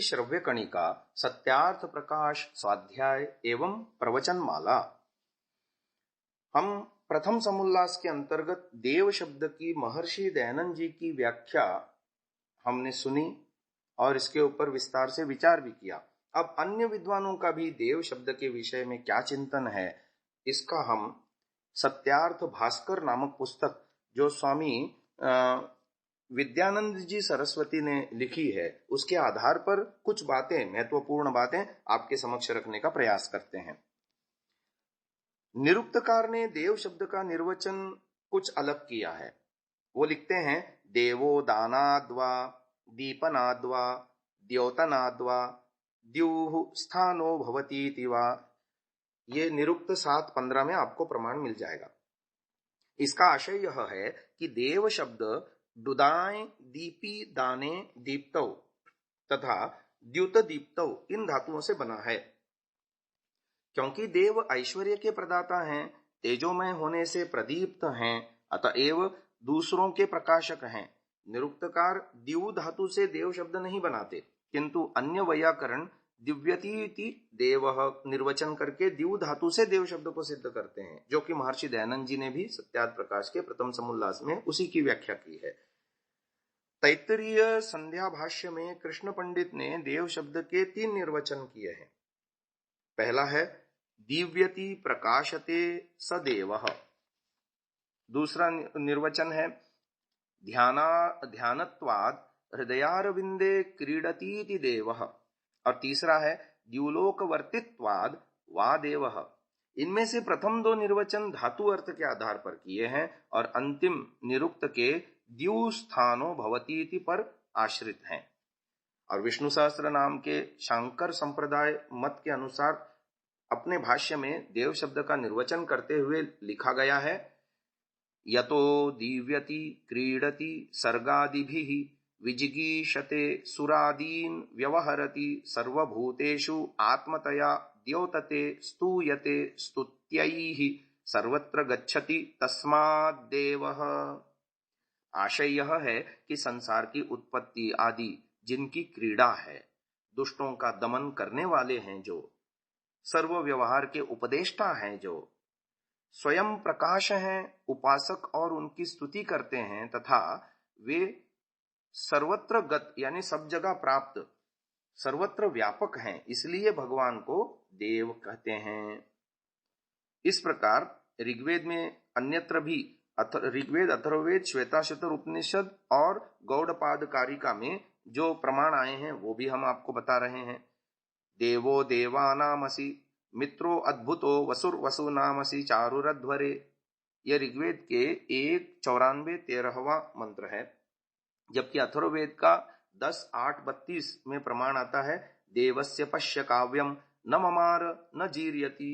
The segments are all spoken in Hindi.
श्रव्य कणिका सत्यार्थ प्रकाश स्वाध्याय एवं प्रवचन माला। हम प्रथम समुल्लास के अंतर्गत देव शब्द की महर्षि दयानंद जी की व्याख्या हमने सुनी और इसके ऊपर विस्तार से विचार भी किया। अब अन्य विद्वानों का भी देव शब्द के विषय में क्या चिंतन है, इसका हम सत्यार्थ भास्कर नामक पुस्तक जो स्वामी विद्यानंद जी सरस्वती ने लिखी है, उसके आधार पर कुछ बातें, महत्वपूर्ण बातें आपके समक्ष रखने का प्रयास करते हैं। निरुक्तकार ने देव शब्द का निर्वचन कुछ अलग किया है। वो लिखते हैं, देवो दानाद्वा दीपनाद्वा द्योतनाद्वा द्युः स्थानो भवतीति वा। ये निरुक्त 7:15 में आपको प्रमाण मिल जाएगा। इसका आशय यह है कि देव शब्द दुदाएं दीपी दाने दीप्तौ तथा द्युत दीप्तौ इन धातुओं से बना है। क्योंकि देव ऐश्वर्य के प्रदाता हैं, तेजोमय होने से प्रदीप्त हैं, अतएव दूसरों के प्रकाशक हैं। निरुक्तकार द्यू धातु से देव शब्द नहीं बनाते, किंतु अन्य वैयाकरण दिव्यतीति देवः निर्वचन करके द्यू धातु से देव शब्द को सिद्ध करते हैं, जो कि महर्षि दयानंद जी ने भी सत्यार्थ प्रकाश के प्रथम समुल्लास में उसी की व्याख्या की है। तैत्तरीय संध्या भाष्य में कृष्ण पंडित ने देव शब्द के 3 निर्वचन किए हैं। पहला है दिव्यति प्रकाशते सदेवः। दूसरा निर्वचन है ध्यानत्वाद हृदयारविंदे क्रीडतीति देवः। और तीसरा है द्युलोकवर्तित्वाद वा देवः। इनमें से प्रथम 2 निर्वचन धातु अर्थ के आधार पर किए हैं और अंतिम निरुक्त के द्यु स्थानो भवतीति पर आश्रित हैं। और विष्णु सहस्त्र नाम के शांकर संप्रदाय मत के अनुसार अपने भाष्य में देव शब्द का निर्वचन करते हुए लिखा गया है, यतो दिव्यति क्रीडति सर्गादिभिः विजिगीषते सुरादीन व्यवहरति सर्वभूतेषु आत्मतया द्योतते स्तूयते स्तुत्यैः सर्वत्र गच्छति तस्माद् देवः। आशय यह है कि संसार की उत्पत्ति आदि जिनकी क्रीड़ा है, दुष्टों का दमन करने वाले हैं, जो सर्व व्यवहार के उपदेष्टा हैं, जो स्वयं प्रकाश हैं, उपासक और उनकी स्तुति करते हैं, तथा वे सर्वत्र गत यानी सब जगह प्राप्त, सर्वत्र व्यापक हैं, इसलिए भगवान को देव कहते हैं। इस प्रकार ऋग्वेद में अन्यत्र भी ऋग्वेद, अथर्ववेद, श्वेताश्वतर उपनिषद और गौड़पाद कारिका में जो प्रमाण आए हैं वो भी हम आपको बता रहे हैं। देवो देवानामसि मित्रो अद्भुतो वसुर वसुनामसि चारुरध्वरे। यह ऋग्वेद के 1:94-13वां मंत्र है, जबकि अथर्ववेद का 10:8-32 में प्रमाण आता है, देवस्य पश्य काव्यम न ममार न जीर्यति।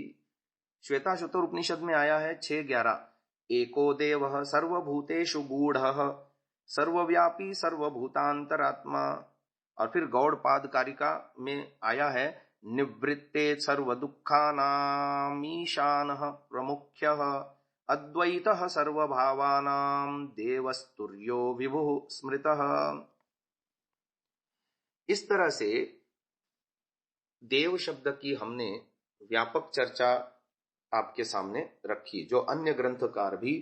श्वेताश्वतर उपनिषद में आया है 6:11, एको देवः सर्वभूतेषु गूढ़ः सर्वव्यापी सर्वभूतांतरात्मा। और फिर गौड़पाद कारिका में आया है, निवृत्ते सर्व दुःखानामीशानः प्रमुख्यः अद्वैतः सर्वभावानां देवस्तुर्यो विभुः स्मृतः। इस तरह से देव शब्द की हमने व्यापक चर्चा आपके सामने रखी, जो अन्य ग्रंथकार भी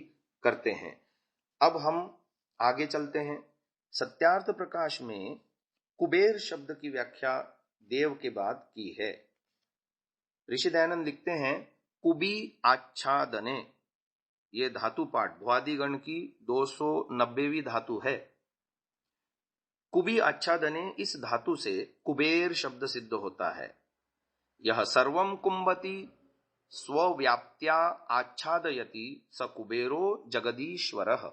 करते हैं। अब हम आगे चलते हैं। सत्यार्थ प्रकाश में कुबेर शब्द की व्याख्या देव के बाद की है। ऋषि दयानंद लिखते हैं, कुबी आच्छादने। ये धातु पाठ भ्वादिगण की 290वीं धातु है। कुबी आच्छादने, इस धातु से कुबेर शब्द सिद्ध होता है। यह सर्वं कुंभति स्वव्याप्त्या आच्छादयति स कुबेरो जगदीश्वरः।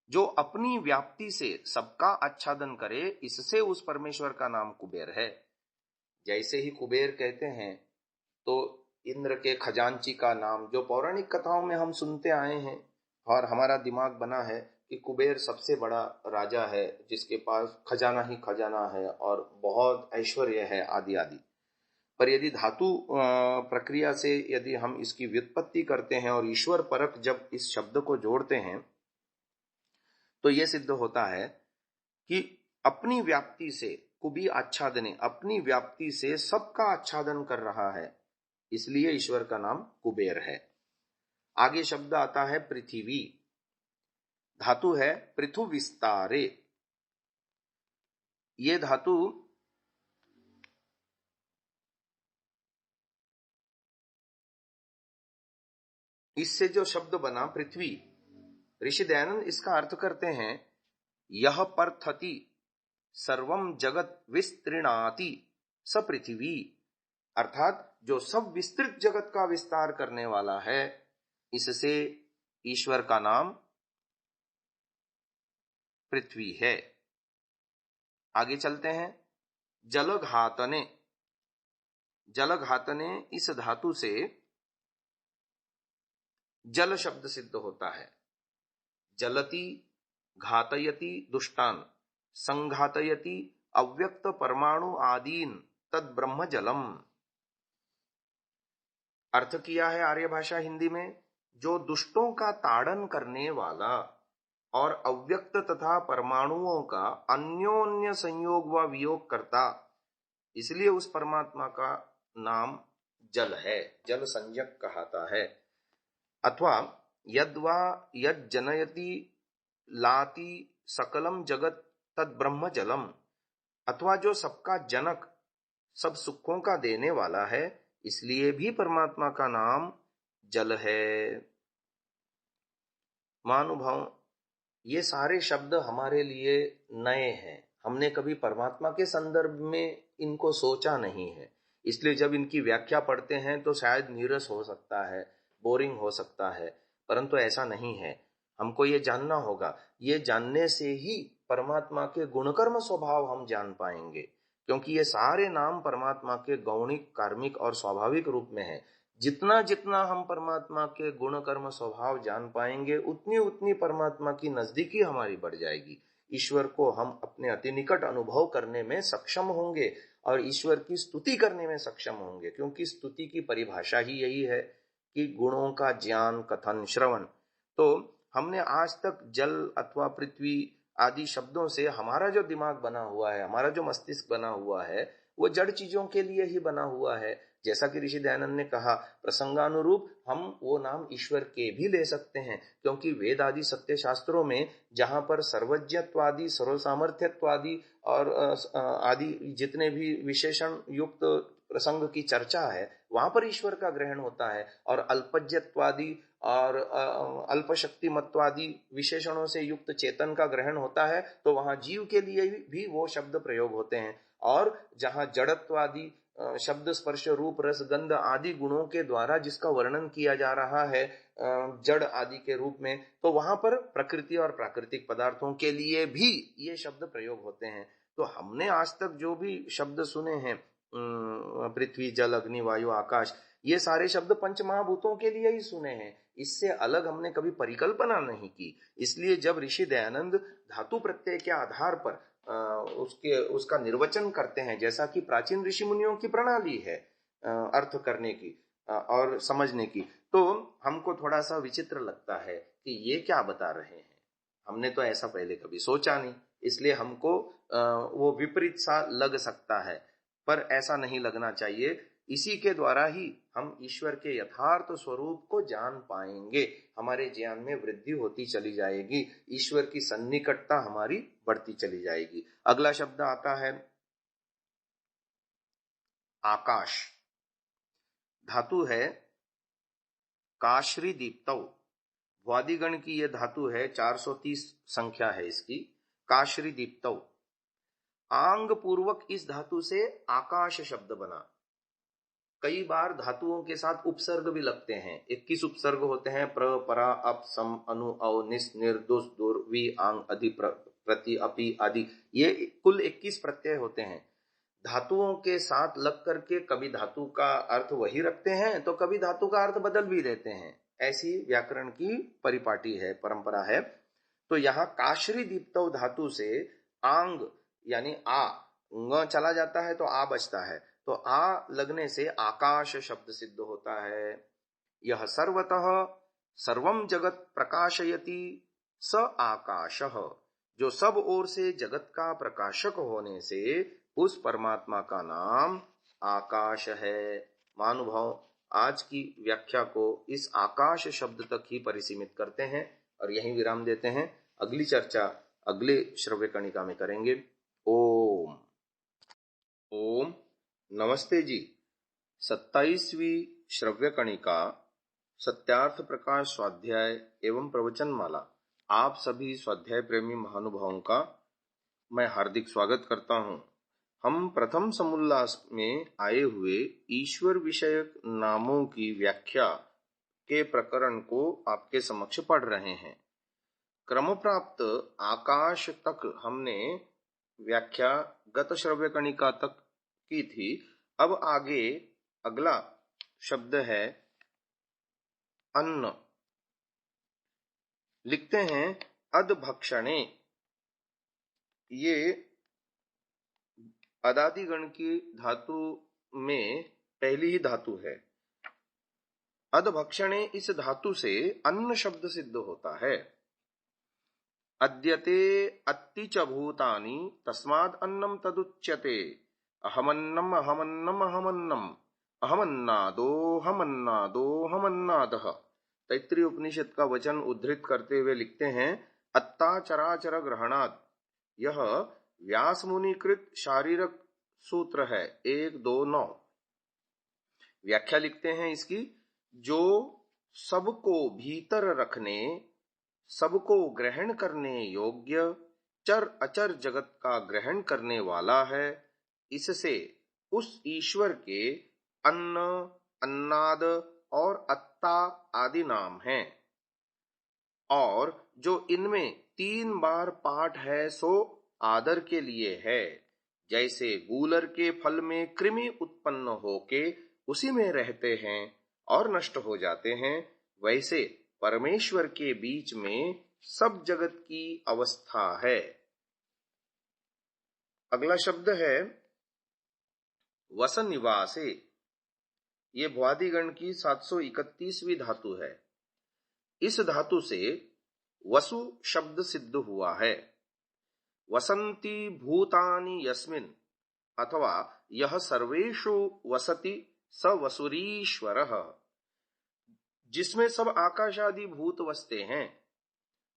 जो अपनी व्याप्ति से सबका आच्छादन करे, इससे उस परमेश्वर का नाम कुबेर है। जैसे ही कुबेर कहते हैं तो इंद्र के खजांची का नाम, जो पौराणिक कथाओं में हम सुनते आए हैं और हमारा दिमाग बना है कि कुबेर सबसे बड़ा राजा है, जिसके पास खजाना ही खजाना है और बहुत ऐश्वर्य है आदि आदि। पर यदि धातु प्रक्रिया से यदि हम इसकी व्युत्पत्ति करते हैं और ईश्वर परक जब इस शब्द को जोड़ते हैं, तो यह सिद्ध होता है कि अपनी व्याप्ति से कुबी आच्छादने, अपनी व्याप्ति से सबका आच्छादन कर रहा है, इसलिए ईश्वर का नाम कुबेर है। आगे शब्द आता है पृथ्वी। धातु है पृथु विस्तारे। ये धातु इससे जो शब्द बना पृथ्वी, ऋषि दयानंद इसका अर्थ करते हैं यह परथति सर्वम जगत विस्तृणाति स पृथ्वी, अर्थात जो सब विस्तृत जगत का विस्तार करने वाला है, इससे ईश्वर का नाम पृथ्वी है। आगे चलते हैं। जलघातने। जलघातने इस धातु से जल शब्द सिद्ध होता है। जलति घातयति दुष्टान, संघातयति अव्यक्त परमाणु आदीन तद ब्रह्म जलम। अर्थ किया है आर्य भाषा हिंदी में, जो दुष्टों का ताड़न करने वाला और अव्यक्त तथा परमाणुओं का अन्योन्य संयोग व वियोग करता, इसलिए उस परमात्मा का नाम जल है, जल संज्ञक कहता है। अथवा यद्वा यद जनयति लाति सकलम जगत तद ब्रह्म जलम, अथवा जो सबका जनक, सब सुखों का देने वाला है, इसलिए भी परमात्मा का नाम जल है। महानुभाव, ये सारे शब्द हमारे लिए नए हैं, हमने कभी परमात्मा के संदर्भ में इनको सोचा नहीं है, इसलिए जब इनकी व्याख्या पढ़ते हैं तो शायद नीरस हो सकता है, बोरिंग हो सकता है, परंतु ऐसा नहीं है। हमको ये जानना होगा, ये जानने से ही परमात्मा के गुणकर्म स्वभाव हम जान पाएंगे, क्योंकि ये सारे नाम परमात्मा के गौणिक, कार्मिक और स्वाभाविक रूप में है। जितना जितना हम परमात्मा के गुण कर्म स्वभाव जान पाएंगे, उतनी उतनी परमात्मा की नजदीकी हमारी बढ़ जाएगी। ईश्वर को हम अपने अति निकट अनुभव करने में सक्षम होंगे और ईश्वर की स्तुति करने में सक्षम होंगे, क्योंकि स्तुति की परिभाषा ही यही है कि गुणों का ज्ञान, कथन, श्रवण। तो हमने आज तक जल अथवा पृथ्वी आदि शब्दों से हमारा जो दिमाग बना हुआ है, हमारा जो मस्तिष्क बना हुआ है, वो जड़ चीजों के लिए ही बना हुआ है। जैसा कि ऋषि दयानंद ने कहा, प्रसंगानुरूप हम वो नाम ईश्वर के भी ले सकते हैं, क्योंकि वेद आदि सत्य शास्त्रों में जहां पर सर्वज्ञत्वादि, सर्वसामर्थ्यत्वादि और आदि जितने भी विशेषण युक्त प्रसंग की चर्चा है, वहां पर ईश्वर का ग्रहण होता है। और अल्पज्ञत्वादि और अल्पशक्तिमत्वादि विशेषणों से युक्त चेतन का ग्रहण होता है, तो वहां जीव के लिए भी वो शब्द प्रयोग होते हैं। और जहां जड़त्वादि शब्द, स्पर्श, रूप, रस, गंध आदि गुणों के द्वारा जिसका वर्णन किया जा रहा है जड़ आदि के रूप में, तो वहां पर प्रकृति और प्राकृतिक पदार्थों के लिए भी ये शब्द प्रयोग होते हैं। तो हमने आज तक जो भी शब्द सुने हैं, पृथ्वी, जल, अग्नि, वायु, आकाश, ये सारे शब्द पंच महाभूतों के लिए ही सुने हैं, इससे अलग हमने कभी परिकल्पना नहीं की। इसलिए जब ऋषि दयानंद धातु प्रत्यय के आधार पर उसका निर्वचन करते हैं, जैसा कि प्राचीन ऋषि मुनियों की प्रणाली है अर्थ करने की और समझने की, तो हमको थोड़ा सा विचित्र लगता है कि ये क्या बता रहे हैं। हमने तो ऐसा पहले कभी सोचा नहीं, इसलिए हमको वो विपरीत सा लग सकता है, पर ऐसा नहीं लगना चाहिए। इसी के द्वारा ही हम ईश्वर के यथार्थ स्वरूप को जान पाएंगे, हमारे ज्ञान में वृद्धि होती चली जाएगी, ईश्वर की सन्निकटता हमारी बढ़ती चली जाएगी। अगला शब्द आता है आकाश। धातु है काश्री दीप्तौ। वादिगण की यह धातु है, 430 संख्या है इसकी। काश्री दीप्तौ, आंग पूर्वक इस धातु से आकाश शब्द बना। कई बार धातुओं के साथ उपसर्ग भी लगते हैं, 21 उपसर्ग होते हैं, प्र, परा, अप, सम, अनु, अव, निस, निर, दुस, दुर, वी, आंग, अधि, प्रति, अपि आदि, ये कुल 21 प्रत्यय होते हैं। धातुओं के साथ लग करके कभी धातु का अर्थ वही रखते हैं, तो कभी धातु का अर्थ बदल भी देते हैं। ऐसी व्याकरण की परिपाटी है, परंपरा है। तो यहाँ काश्री दीप्तौ धातु से आंग यानी आ, ङ चला जाता है तो आ बचता है, तो आ लगने से आकाश शब्द सिद्ध होता है। यह सर्वतः सर्वम जगत प्रकाशयति स आकाशः, जो सब ओर से जगत का प्रकाशक होने से उस परमात्मा का नाम आकाश है। महानुभाव, आज की व्याख्या को इस आकाश शब्द तक ही परिसीमित करते हैं और यहीं विराम देते हैं। अगली चर्चा अगले श्रव्य कणिका में करेंगे। ओम। ओम नमस्ते जी। 27वीं श्रव्य कणिका सत्यार्थ प्रकाश स्वाध्याय एवं प्रवचन माला आप सभी स्वाध्याय प्रेमी महानुभावों का मैं हार्दिक स्वागत करता हूं। हम प्रथम समुल्लास में आए हुए ईश्वर विषयक नामों की व्याख्या के प्रकरण को आपके समक्ष पढ़ रहे हैं। क्रम प्राप्त आकाश तक हमने व्याख्या गत श्रव्य कणिका तक की थी। अब आगे अगला शब्द है अन्न। लिखते हैं अदभक्षणे। ये अदादि गण की धातु में पहली ही धातु है। अदभक्षणे इस धातु से अन्न शब्द सिद्ध होता है। अद्यते अत्ति च भूतानि तस्माद् अन्नम तदुच्यते। अहमन्नम अहमन्नम अहमन्नम अहमन्नादो हमन्नादो हमन्नादः। तैत्तिरीय उपनिषद का वचन उद्धृत करते हुए लिखते हैं अत्ता चराचर ग्रहणात्। यह व्यास मुनिकृत शारीरक सूत्र है 129। व्याख्या लिखते हैं इसकी, जो सबको भीतर रखने, सबको ग्रहण करने योग्य चर अचर जगत का ग्रहण करने वाला है, इससे उस ईश्वर के अन्न, अन्नाद और अत्ता आदि नाम हैं। और जो इनमें 3 बार पाठ है सो आदर के लिए है। जैसे गूलर के फल में कृमि उत्पन्न होके उसी में रहते हैं और नष्ट हो जाते हैं, वैसे परमेश्वर के बीच में सब जगत की अवस्था है। अगला शब्द है वसनिवासे। ये भ्वादिगण की 731वीं धातु है। इस धातु से वसु शब्द सिद्ध हुआ है। वसंती भूतानि यस्मिन् अथवा यह सर्वेषु वसति स वसुरीश्वरः। जिसमें सब आकाश आदि भूत वसते हैं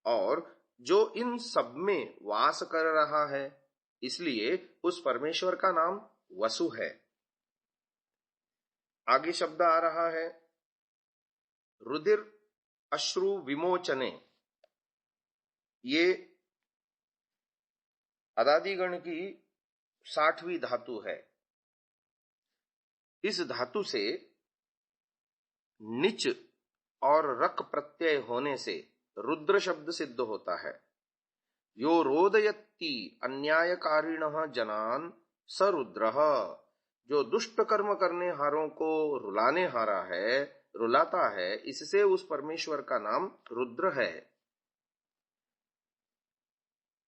और जो इन सब में वास कर रहा है, इसलिए उस परमेश्वर का नाम वसु है। आगे शब्द आ रहा है रुधिर अश्रु विमोचने। ये अदादिगण की 60वीं धातु है। इस धातु से निच और रक प्रत्यय होने से रुद्र शब्द सिद्ध होता है। यो रोदयति अन्यायकारिणः जनान स रुद्रः। जो दुष्ट कर्म करने हारों को रुलाने हारा है, रुलाता है, इससे उस परमेश्वर का नाम रुद्र है।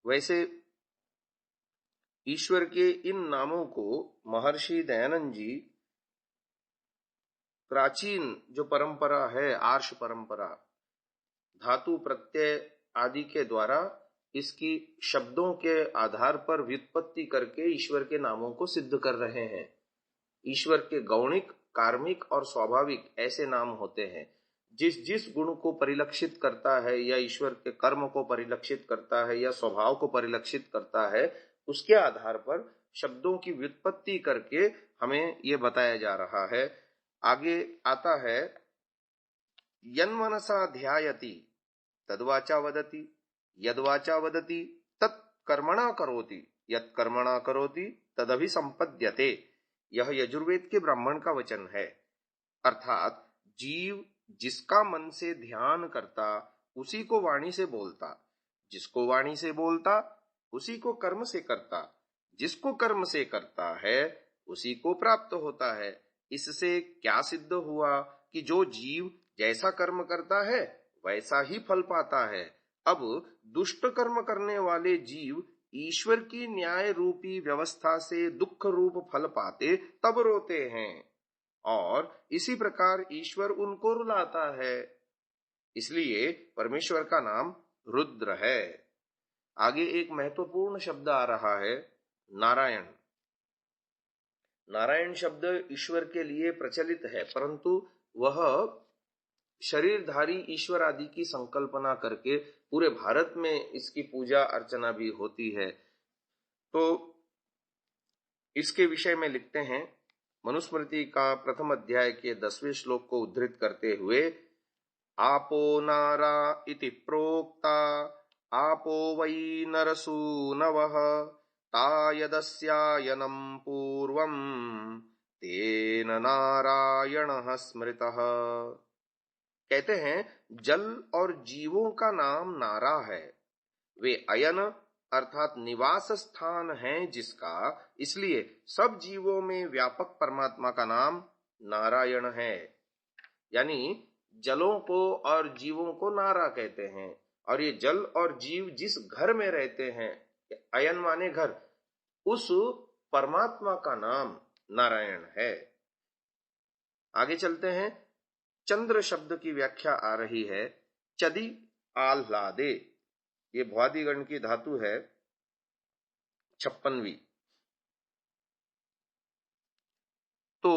वैसे ईश्वर के इन नामों को महर्षि दयानंद जी प्राचीन जो परंपरा है, आर्ष परंपरा, धातु प्रत्यय आदि के द्वारा इसकी शब्दों के आधार पर व्युत्पत्ति करके ईश्वर के नामों को सिद्ध कर रहे हैं। ईश्वर के गौणिक, कार्मिक और स्वाभाविक ऐसे नाम होते हैं। जिस जिस गुण को परिलक्षित करता है या ईश्वर के कर्म को परिलक्षित करता है या स्वभाव को परिलक्षित करता है, उसके आधार पर शब्दों की व्युत्पत्ति करके हमें ये बताया जा रहा है। आगे आता है यन्मनसा ध्यायति तद्वाचा वदति, यद्वाचा वदति तत्कर्मणा करोति, यत्कर्मणा करोति तदभि संपद्यते। यह यजुर्वेद के ब्राह्मण का वचन है। अर्थात जीव जिसका मन से ध्यान करता उसी को वाणी से बोलता, जिसको वाणी से बोलता उसी को कर्म से करता, जिसको कर्म से करता है उसी को प्राप्त होता है। इससे क्या सिद्ध हुआ कि जो जीव जैसा कर्म करता है वैसा ही फल पाता है। अब दुष्ट कर्म करने वाले जीव ईश्वर की न्याय रूपी व्यवस्था से दुख रूप फल पाते तब रोते हैं और इसी प्रकार ईश्वर उनको रुलाता है। इसलिए परमेश्वर का नाम रुद्र है। आगे एक महत्वपूर्ण शब्द आ रहा है नारायण। नारायण शब्द ईश्वर के लिए प्रचलित है, परंतु वह शरीरधारी ईश्वर आदि की संकल्पना करके पूरे भारत में इसकी पूजा अर्चना भी होती है। तो इसके विषय में लिखते हैं, मनुस्मृति का प्रथम अध्याय के 10वें श्लोक को उद्धृत करते हुए, आपो नारा इति प्रोक्ता आपो वै नरसूनवः तायदस्यायनं पूर्वं तेन नारायणः स्मृतः। कहते हैं जल और जीवों का नाम नारा है, वे अयन अर्थात निवास स्थान है जिसका, इसलिए सब जीवों में व्यापक परमात्मा का नाम नारायण है। यानी जलों को और जीवों को नारा कहते हैं, और ये जल और जीव जिस घर में रहते हैं, अयन माने घर, उस परमात्मा का नाम नारायण है। आगे चलते हैं, चंद्र शब्द की व्याख्या आ रही है, चदि आह्लादे, ये भ्वादिगण की धातु है 56वीं। तो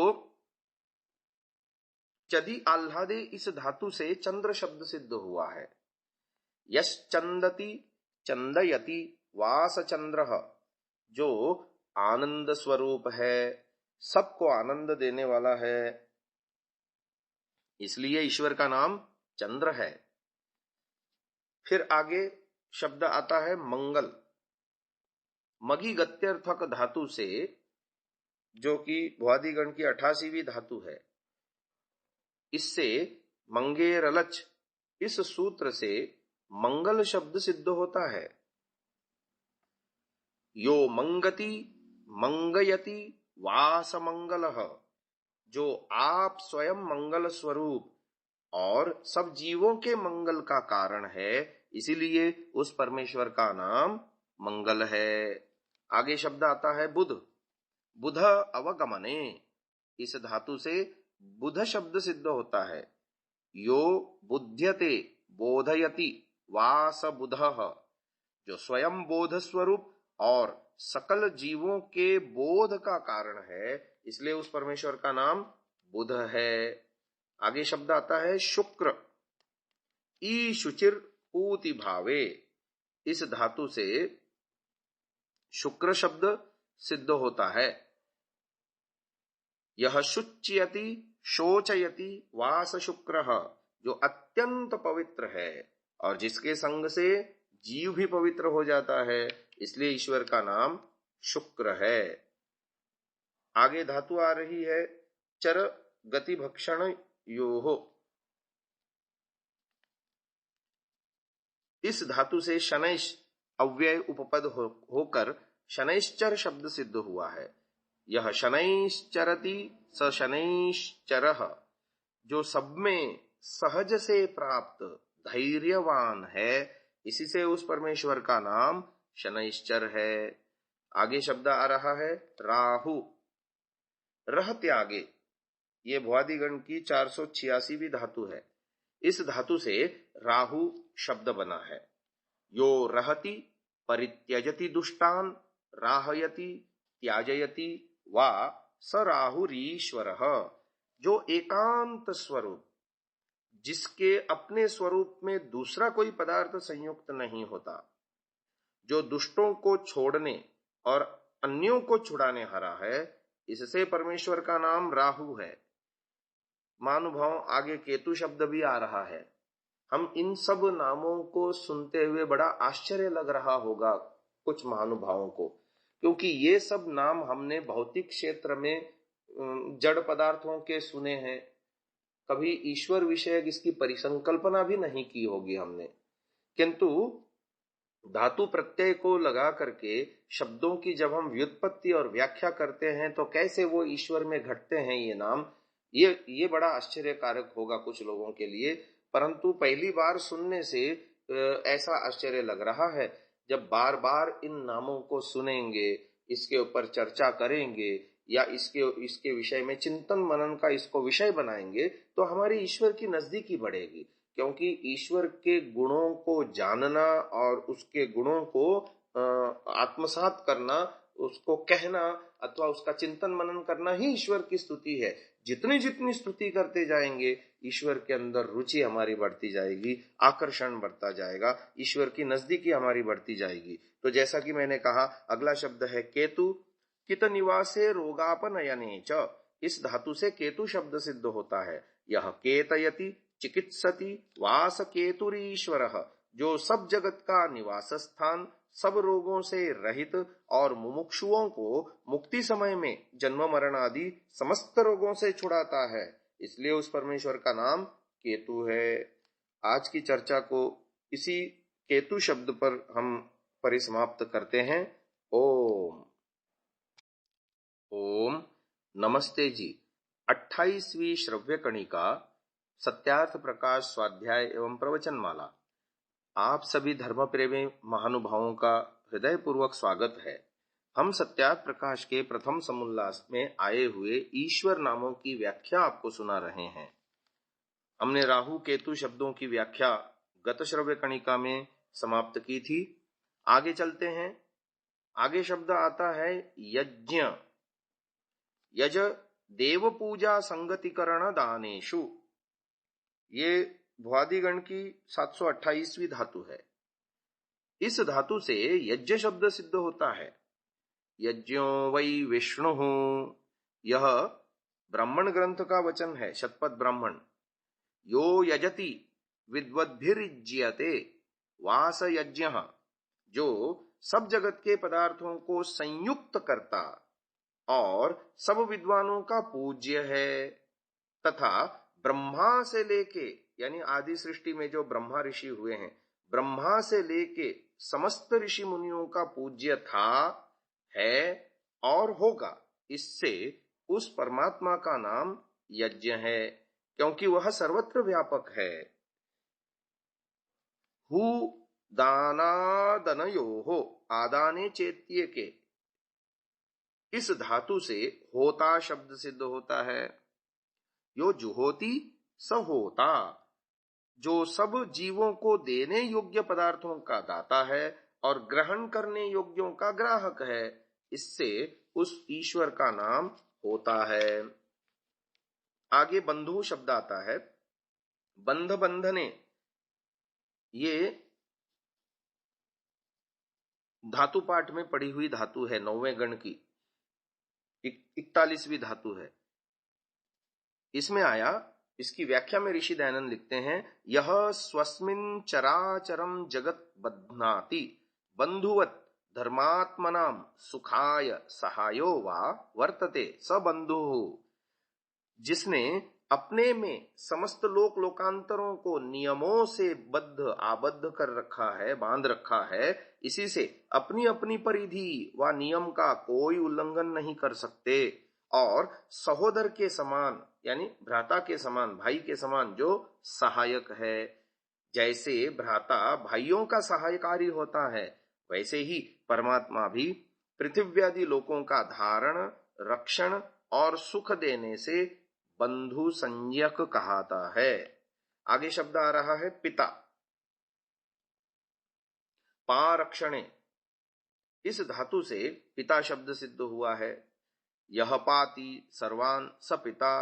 चदि आह्लादे इस धातु से चंद्र शब्द सिद्ध हुआ है। यश चंदति चंदयति वास चंद्र, जो आनंद स्वरूप है, सबको आनंद देने वाला है, इसलिए ईश्वर का नाम चंद्र है। फिर आगे शब्द आता है मंगल, मगी गत्यर्थक धातु से, जो कि भ्वादिगण की 88वीं धातु है। इससे मंगेरलच, इस सूत्र से मंगल शब्द सिद्ध होता है। यो मंगति मंगयति वास मंगलः, जो आप स्वयं मंगल स्वरूप और सब जीवों के मंगल का कारण है, इसीलिए उस परमेश्वर का नाम मंगल है। आगे शब्द आता है बुध, बुध अवगमने, इस धातु से बुध शब्द सिद्ध होता है। यो बुध्यते बोधयति वास बुधः, जो स्वयं बोध स्वरूप और सकल जीवों के बोध का कारण है, इसलिए उस परमेश्वर का नाम बुध है। आगे शब्द आता है शुक्र, ई शुचिर पूति भावे, इस धातु से शुक्र शब्द सिद्ध होता है। यह शुच्यति शोचयति वास शुक्रः, जो अत्यंत पवित्र है और जिसके संग से जीव भी पवित्र हो जाता है, इसलिए ईश्वर का नाम शुक्र है। आगे धातु आ रही है चर गति भक्षण योहो, इस धातु से शनैश अव्यय उपपद होकर शनैश्चर शब्द सिद्ध हुआ है। यह शनैश्चरति स शनैश्चरः, जो सब में सहज से प्राप्त धैर्यवान है, इसी से उस परमेश्वर का नाम शनैश्चर है। आगे शब्द आ रहा है राहु, रह त्यागे, ये भ्वादिगण की 486वीं धातु है। इस धातु से राहु शब्द बना है। यो रहति परित्यजति दुष्टान राहयति त्याजयति वा स राहुरीश्वरः, जो एकांत स्वरूप, जिसके अपने स्वरूप में दूसरा कोई पदार्थ संयुक्त नहीं होता, जो दुष्टों को छोड़ने और अन्यों को छुड़ाने हारा है, इससे परमेश्वर का नाम राहु है। महानुभाव, आगे केतु शब्द भी आ रहा है। हम इन सब नामों को सुनते हुए बड़ा आश्चर्य लग रहा होगा कुछ महानुभावों को, क्योंकि ये सब नाम हमने भौतिक क्षेत्र में जड़ पदार्थों के सुने हैं, कभी ईश्वर विषय इसकी परिसंकल्पना भी नहीं की होगी हमने। किंतु धातु प्रत्यय को लगा करके शब्दों की जब हम व्युत्पत्ति और व्याख्या करते हैं तो कैसे वो ईश्वर में घटते हैं ये नाम, ये बड़ा आश्चर्यकारक होगा कुछ लोगों के लिए। परंतु पहली बार सुनने से ऐसा आश्चर्य लग रहा है। जब बार बार इन नामों को सुनेंगे, इसके ऊपर चर्चा करेंगे या इसके विषय में चिंतन मनन का इसको विषय बनाएंगे, तो हमारी ईश्वर की नजदीकी बढ़ेगी। क्योंकि ईश्वर के गुणों को जानना और उसके गुणों को आत्मसात करना, उसको कहना, अथवा उसका चिंतन मनन करना ही ईश्वर की स्तुति है। जितनी जितनी स्तुति करते जाएंगे ईश्वर के अंदर रुचि हमारी बढ़ती जाएगी, आकर्षण बढ़ता जाएगा, ईश्वर की नजदीकी हमारी बढ़ती जाएगी। तो जैसा कि मैंने कहा, अगला शब्द है केतु। कित निवासे रोगापनयने च, इस धातु से केतु शब्द सिद्ध होता है। यह केतयति चिकित्सति वास केतुरीश्वरः, जो सब जगत का निवास स्थान, सब रोगों से रहित और मुमुक्षुओं को मुक्ति समय में जन्म मरण आदि समस्त रोगों से छुड़ाता है, इसलिए उस परमेश्वर का नाम केतु है। आज की चर्चा को इसी केतु शब्द पर हम परिसमाप्त करते हैं। ओम। ओम नमस्ते जी। 28वीं श्रव्य कणिका सत्यार्थ प्रकाश स्वाध्याय एवं प्रवचन माला। आप सभी धर्म प्रेमी महानुभावों का हृदय पूर्वक स्वागत है। हम सत्यार्थ प्रकाश के प्रथम समुल्लास में आए हुए ईश्वर नामों की व्याख्या आपको सुना रहे हैं। हमने राहु केतु शब्दों की व्याख्या गत श्रव्य कणिका में समाप्त की थी। आगे चलते हैं। आगे शब्द आता है यज्ञ। यज देव पूजा संगतिकरण दानेषु, ये भुआदिगण की 728वीं धातु है। इस धातु से यज्ञ शब्द सिद्ध होता है। यज्ञो वै विष्णु, यह ब्राह्मण ग्रंथ का वचन है, शतपथ ब्राह्मण। यो यजति विद्वद्भिर्यज्यते वास यज्ञ, जो सब जगत के पदार्थों को संयुक्त करता और सब विद्वानों का पूज्य है, तथा ब्रह्मा से लेके, यानी आदि सृष्टि में जो ब्रह्मा ऋषि हुए हैं, ब्रह्मा से लेके समस्त ऋषि मुनियों का पूज्य था, है और होगा। इससे उस परमात्मा का नाम यज्ञ है, क्योंकि वह सर्वत्र व्यापक है। हु दानादनयोः, आदाने चेत्य के, इस धातु से होता शब्द सिद्ध होता है। यो जुहोति स होता, जो सब जीवों को देने योग्य पदार्थों का दाता है और ग्रहण करने योग्यों का ग्राहक है, इससे उस ईश्वर का नाम होता है। आगे बंधु शब्द आता है। बंध बंधने, ये धातु पाठ में पड़ी हुई धातु है, 9वें गण की 41वीं धातु है। इसमें आया, इसकी व्याख्या में ऋषि दयानंद लिखते हैं, यह स्वस्मिन् चराचरम जगत बध्नाति बंधुवत धर्मात्मनाम सुखाय सहायो वा वर्तते स बंधु, जिसने अपने में समस्त लोक लोकांतरों को नियमों से बद्ध आबद्ध कर रखा है, बांध रखा है, इसी से अपनी अपनी परिधि व नियम का कोई उल्लंघन नहीं कर सकते, और सहोदर के समान, यानी भ्राता के समान, भाई के समान जो सहायक है। जैसे भ्राता भाइयों का सहायकारी होता है, वैसे ही परमात्मा भी पृथ्व्यादि लोकों का धारण, रक्षण और सुख देने से बंधु संज्ञक कहाता है। आगे शब्द आ रहा है पिता। पारक्षणे, इस धातु से पिता शब्द सिद्ध हुआ है। यह पाति सर्वान स पिता,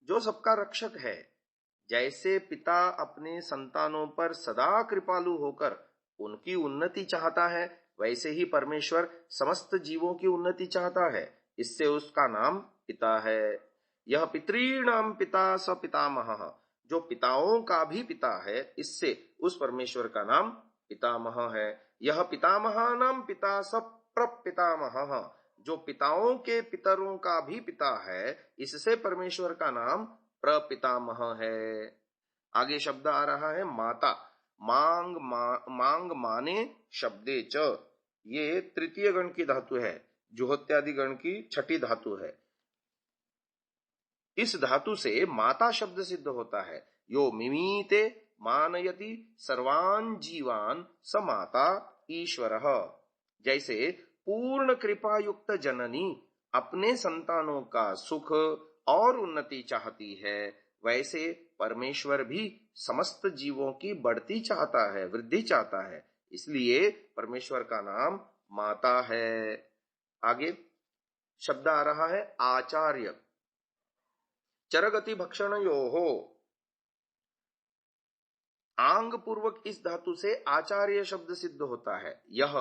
जो सबका रक्षक है। जैसे पिता अपने संतानों पर सदा कृपालु होकर उनकी उन्नति चाहता है, वैसे ही परमेश्वर समस्त जीवों की उन्नति चाहता है, इससे उसका नाम पिता है। यह पितॄणाम पिता स पितामहः, जो पिताओं का भी पिता है, इससे उस परमेश्वर का नाम पितामह है। यह पितामहानाम पिता स प्रपितामहः, जो पिताओं के पितरों का भी पिता है, इससे परमेश्वर का नाम प्रपितामह है। आगे शब्द आ रहा है माता। मांग माने शब्दे च, ये तृतीय गण की धातु है, जुहोत्यादि गण की छठी धातु है। इस धातु से माता शब्द सिद्ध होता है। यो मिमीते मानयति सर्वान् जीवान् स माता ईश्वरः, जैसे पूर्ण कृपा युक्त जननी अपने संतानों का सुख और उन्नति चाहती है, वैसे परमेश्वर भी समस्त जीवों की बढ़ती चाहता है, वृद्धि चाहता है, इसलिए परमेश्वर का नाम माता है। आगे शब्द आ रहा है आचार्य। चरगति भक्षण यो हो, आंग पूर्वक इस धातु से आचार्य शब्द सिद्ध होता है। यह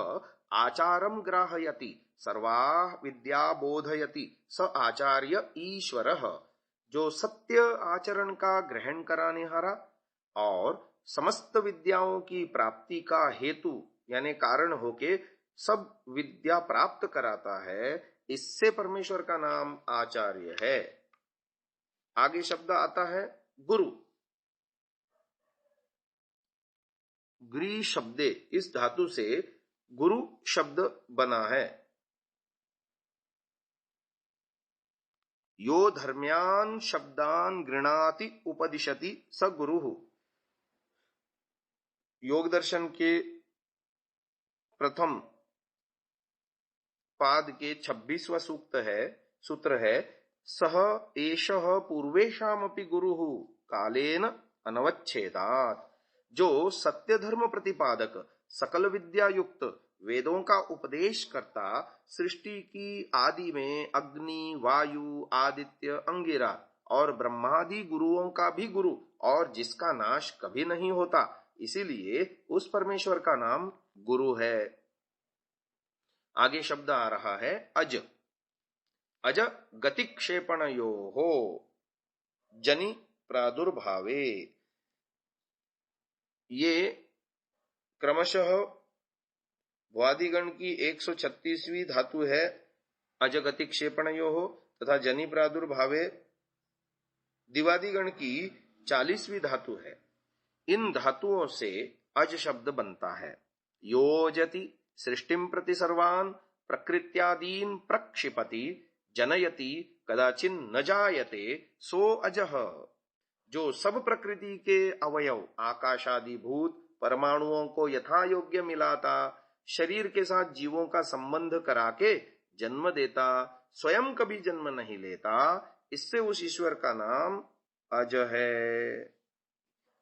आचारम ग्राहयति सर्वा विद्या बोधयति स आचार्य ईश्वरः, जो सत्य आचरण का ग्रहण कराने हारा और समस्त विद्याओं की प्राप्ति का हेतु यानी कारण होके सब विद्या प्राप्त कराता है, इससे परमेश्वर का नाम आचार्य है। आगे शब्द आता है गुरु। ग्री शब्दे, इस धातु से गुरु शब्द बना है। यो धर्म्यान शब्दान गृणाति उपदिशति स गुरुः। योग दर्शन के प्रथम पाद के 26वां सूत्र है सह एषः पूर्वेषामपि गुरुः कालेन अनवच्छेदात्। जो सत्य धर्म प्रतिपादक सकल विद्या युक्त वेदों का उपदेश करता, सृष्टि की आदि में अग्नि, वायु, आदित्य, अंगिरा और ब्रह्मादि गुरुओं का भी गुरु और जिसका नाश कभी नहीं होता, इसीलिए उस परमेश्वर का नाम गुरु है। आगे शब्द आ रहा है अज। अज गतिक्षेपणयोः जनि प्रादुर्भावे। ये क्रमशः भ्वादिगण की 136वीं धातु है अजगति क्षेपणयोः तथा जनि प्रादुर्भावे दिवादिगण की 40वीं धातु है। इन धातुओं से अज शब्द बनता है। योजति सृष्टिम प्रति सर्वान प्रकृत्यादीन प्रक्षिपति जनयति कदाचिन न जायते सो अजः। जो सब प्रकृति के अवयव आकाशादि भूत परमाणुओं को यथा योग्य मिलाता, शरीर के साथ जीवों का संबंध करा के जन्म देता, स्वयं कभी जन्म नहीं लेता, इससे उस ईश्वर का नाम अज है।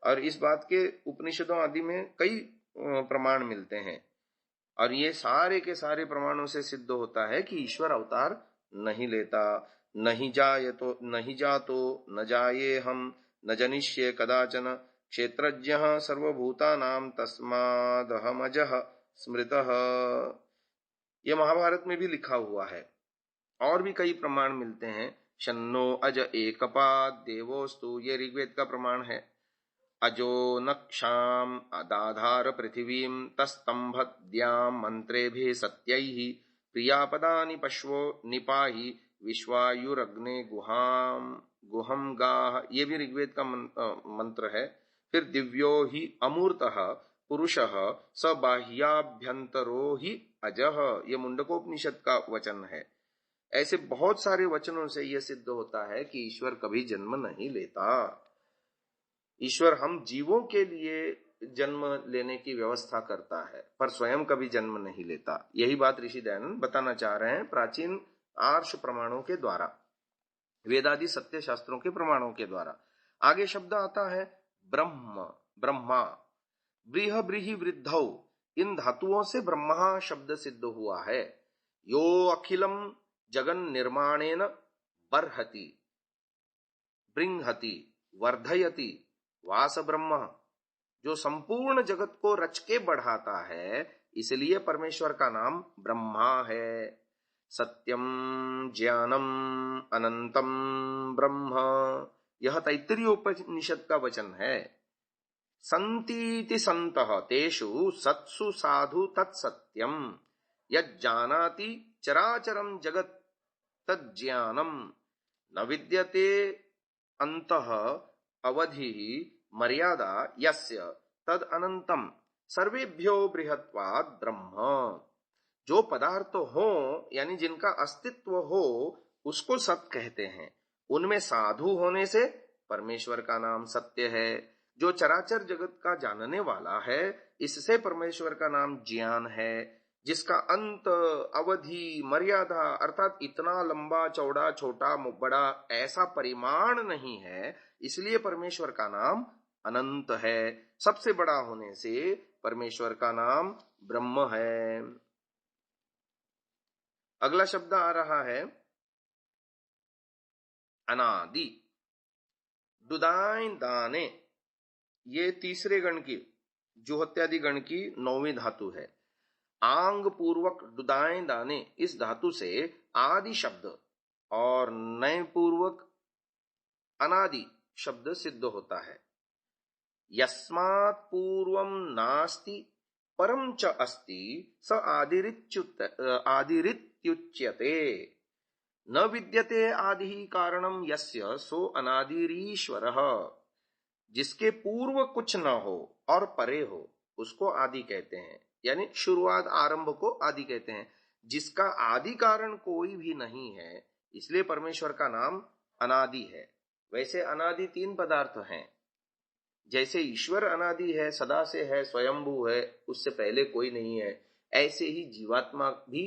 और इस बात के उपनिषदों आदि में कई प्रमाण मिलते हैं और ये सारे के सारे प्रमाणों से सिद्ध होता है कि ईश्वर अवतार नहीं लेता। नहीं जातो न जाये हम न जनिष्ये कदाचन क्षेत्रज्ञः सर्वभूतानां तस्मादहमजः स्मृतः। यह महाभारत में भी लिखा हुआ है। और भी कई प्रमाण मिलते हैं। शन्नो अज एकपाद देवोस्तु, ये ऋग्वेद का प्रमाण है। अजो नक्षाम अदाधार पृथिवीं तस्तंभद्यां मंत्रेभिः सत्यैः प्रियापदानि पश्वो निपाहि विश्वायुरग्ने गुहम गाह, ये भी ऋग्वेद का मंत्र है। फिर दिव्यो ही अमूर्तः पुरुषः स बाह्याभ्यंतरो ही अजः, ये मुंडकोपनिषद का वचन है। ऐसे बहुत सारे वचनों से यह सिद्ध होता है कि ईश्वर कभी जन्म नहीं लेता। ईश्वर हम जीवों के लिए जन्म लेने की व्यवस्था करता है पर स्वयं कभी जन्म नहीं लेता। यही बात ऋषि दयानंद बताना चाह रहे हैं प्राचीन आर्ष प्रमाणों के द्वारा, वेदादि सत्य शास्त्रों के प्रमाणों के द्वारा। आगे शब्द आता है ब्रह्म, ब्रह्मा। ब्रीह ब्रीहि वृद्धौ, इन धातुओं से ब्रह्मा शब्द सिद्ध हुआ है। यो अखिलम जगन निर्माणेन बर्हति बृंहति वर्धयति वास ब्रह्म, जो संपूर्ण जगत को रच के बढ़ाता है, इसलिए परमेश्वर का नाम ब्रह्मा है। सत्यम ज्ञानम अनंतम ब्रह्म, यह तैत्तिरीय उपनिषद का वचन है। संतीति संतः तेषु सत्सु साधु तत्सत्यम यज्जानाति चराचरम जगत तज्ज्ञानम न विद्यते अंतः अवधि मर्यादा यस्य तद अनंतम सर्वेभ्यो बृहत्वाद ब्रह्म। जो पदार्थ हो यानी जिनका अस्तित्व हो उसको सत्य कहते हैं। उनमें साधु होने से परमेश्वर का नाम सत्य है। जो चराचर जगत का जानने वाला है, इससे परमेश्वर का नाम ज्ञान है। जिसका अंत, अवधि, मर्यादा अर्थात इतना लंबा चौड़ा छोटा बड़ा ऐसा परिमाण नहीं है, इसलिए परमेश्वर का नाम अनंत है। सबसे बड़ा होने से परमेश्वर का नाम ब्रह्म है। अगला शब्द आ रहा है अनादि। डुदाय दाने, ये तीसरे गण की, जुहोत्यादि गण की 9वीं धातु है। आंग पूर्वक डुदाय दाने, इस धातु से आदि शब्द और नय पूर्वक अनादि शब्द सिद्ध होता है। यस्मात् पूर्वम नास्ति परम च अस्ति स आदिरित्युच्यते। न विद्यते आदि कारणम यस्य सो अनादिरीश्वरः। जिसके पूर्व कुछ न हो और परे हो उसको आदि कहते हैं, यानी शुरुआत आरंभ को आदि कहते हैं। जिसका आदि कारण कोई भी नहीं है, इसलिए परमेश्वर का नाम अनादि है। वैसे अनादि 3 पदार्थ हैं। जैसे ईश्वर अनादि है, सदा से है, स्वयंभू है, उससे पहले कोई नहीं है, ऐसे ही जीवात्मा भी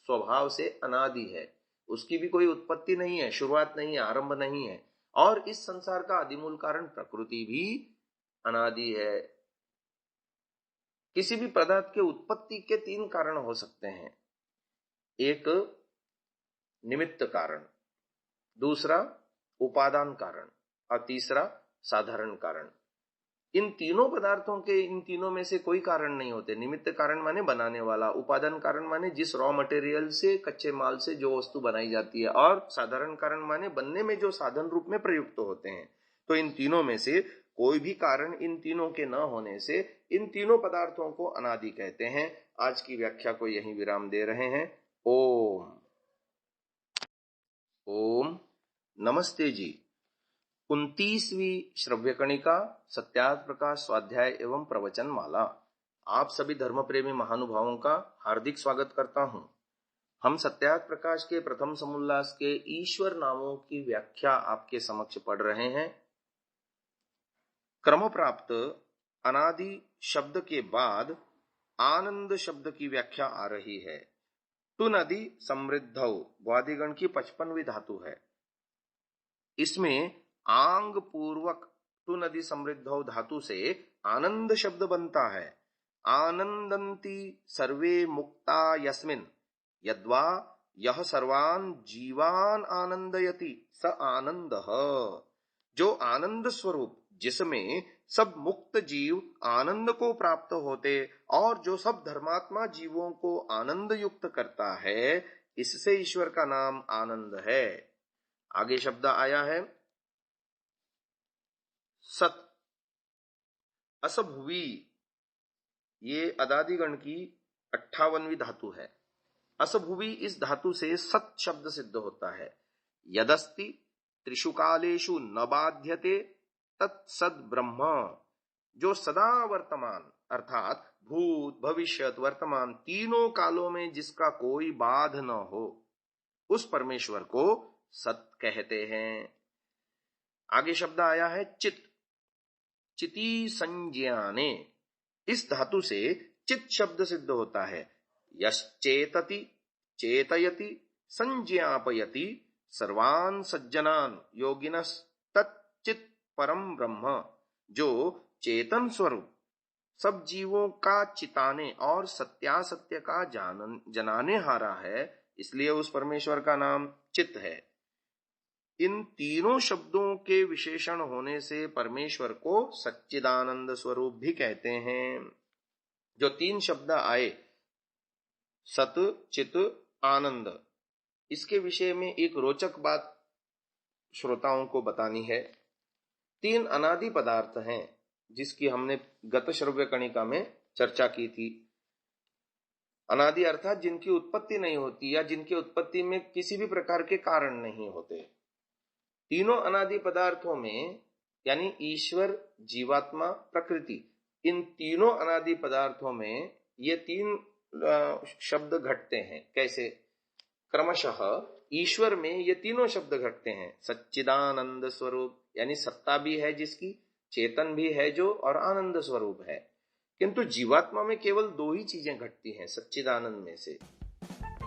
स्वभाव से अनादि है। उसकी भी कोई उत्पत्ति नहीं है, शुरुआत नहीं है, आरंभ नहीं है। और इस संसार का आदिमूल कारण प्रकृति भी अनादि है। किसी भी पदार्थ के उत्पत्ति के 3 कारण हो सकते हैं। एक निमित्त कारण, दूसरा उपादान कारण और तीसरा साधारण कारण। इन तीनों पदार्थों के, इन तीनों में से कोई कारण नहीं होते। निमित्त कारण माने बनाने वाला, उपादान कारण माने जिस रॉ मटेरियल से, कच्चे माल से जो वस्तु बनाई जाती है, और साधारण कारण माने बनने में जो साधन रूप में प्रयुक्त होते हैं। तो इन तीनों में से कोई भी कारण इन तीनों के न होने से इन तीनों पदार्थों को अनादि कहते हैं। आज की व्याख्या को यहीं विराम दे रहे हैं। ओम। ओम नमस्ते जी। 29वीं श्रव्य कणिका सत्यार्थ प्रकाश स्वाध्याय एवं प्रवचन माला। आप सभी धर्म प्रेमी महानुभावों का हार्दिक स्वागत करता हूं। हम सत्यार्थ प्रकाश के प्रथम समुल्लास के ईश्वर नामों की व्याख्या आपके समक्ष पढ़ रहे हैं। क्रम प्राप्त अनादि शब्द के बाद आनंद शब्द की व्याख्या आ रही है। टु नदी समृद्धौ वादिगण की 55वीं धातु है। इसमें आंग पूर्वक टु नदी समृद्धौ धातु से आनंद शब्द बनता है। आनंदन्ति सर्वे मुक्ता यस्मिन् यद्वा यह सर्वान जीवान आनंदयति स आनंदः। जो आनंद स्वरूप, जिसमें सब मुक्त जीव आनंद को प्राप्त होते और जो सब धर्मात्मा जीवों को आनंद युक्त करता है, इससे ईश्वर का नाम आनंद है। आगे शब्द आया है सत। असभुवी, ये अदादिगण की 58वीं धातु है। असभुवी, इस धातु से सत शब्द सिद्ध होता है। यदस्ति त्रिषु कालेषु न बाध्यते तत्सद ब्रह्म। जो सदा वर्तमान अर्थात भूत भविष्यत वर्तमान तीनों कालों में जिसका कोई बाध न हो, उस परमेश्वर को सत कहते हैं। आगे शब्द आया है चित। चिति संज्ञाने, इस धातु से चित शब्द सिद्ध होता है। यश्चेतति चेतयति संज्ञापयति सर्वान् सज्जनान् योगिनस् तच्चित परम ब्रह्म। जो चेतन स्वरूप सब जीवों का चिताने और सत्यासत्य का जनाने हारा है, इसलिए उस परमेश्वर का नाम चित है। इन तीनों शब्दों के विशेषण होने से परमेश्वर को सच्चिदानंद स्वरूप भी कहते हैं। जो 3 शब्द आए, सत चित आनंद, इसके विषय में एक रोचक बात श्रोताओं को बतानी है। 3 अनादि पदार्थ हैं जिसकी हमने गत श्रव्य कणिका में चर्चा की थी। अनादि अर्थात जिनकी उत्पत्ति नहीं होती या जिनकी उत्पत्ति में किसी भी प्रकार के कारण नहीं होते। तीनों अनादि पदार्थों में, यानी ईश्वर, जीवात्मा, प्रकृति, इन तीनों अनादि पदार्थों में ये 3 शब्द घटते हैं। कैसे? क्रमशः ईश्वर में ये तीनों शब्द घटते हैं। सच्चिदानंद स्वरूप, यानी सत्ता भी है जिसकी, चेतन भी है जो, और आनंद स्वरूप है। किंतु जीवात्मा में केवल 2 ही चीजें घटती हैं सच्चिदानंद में से।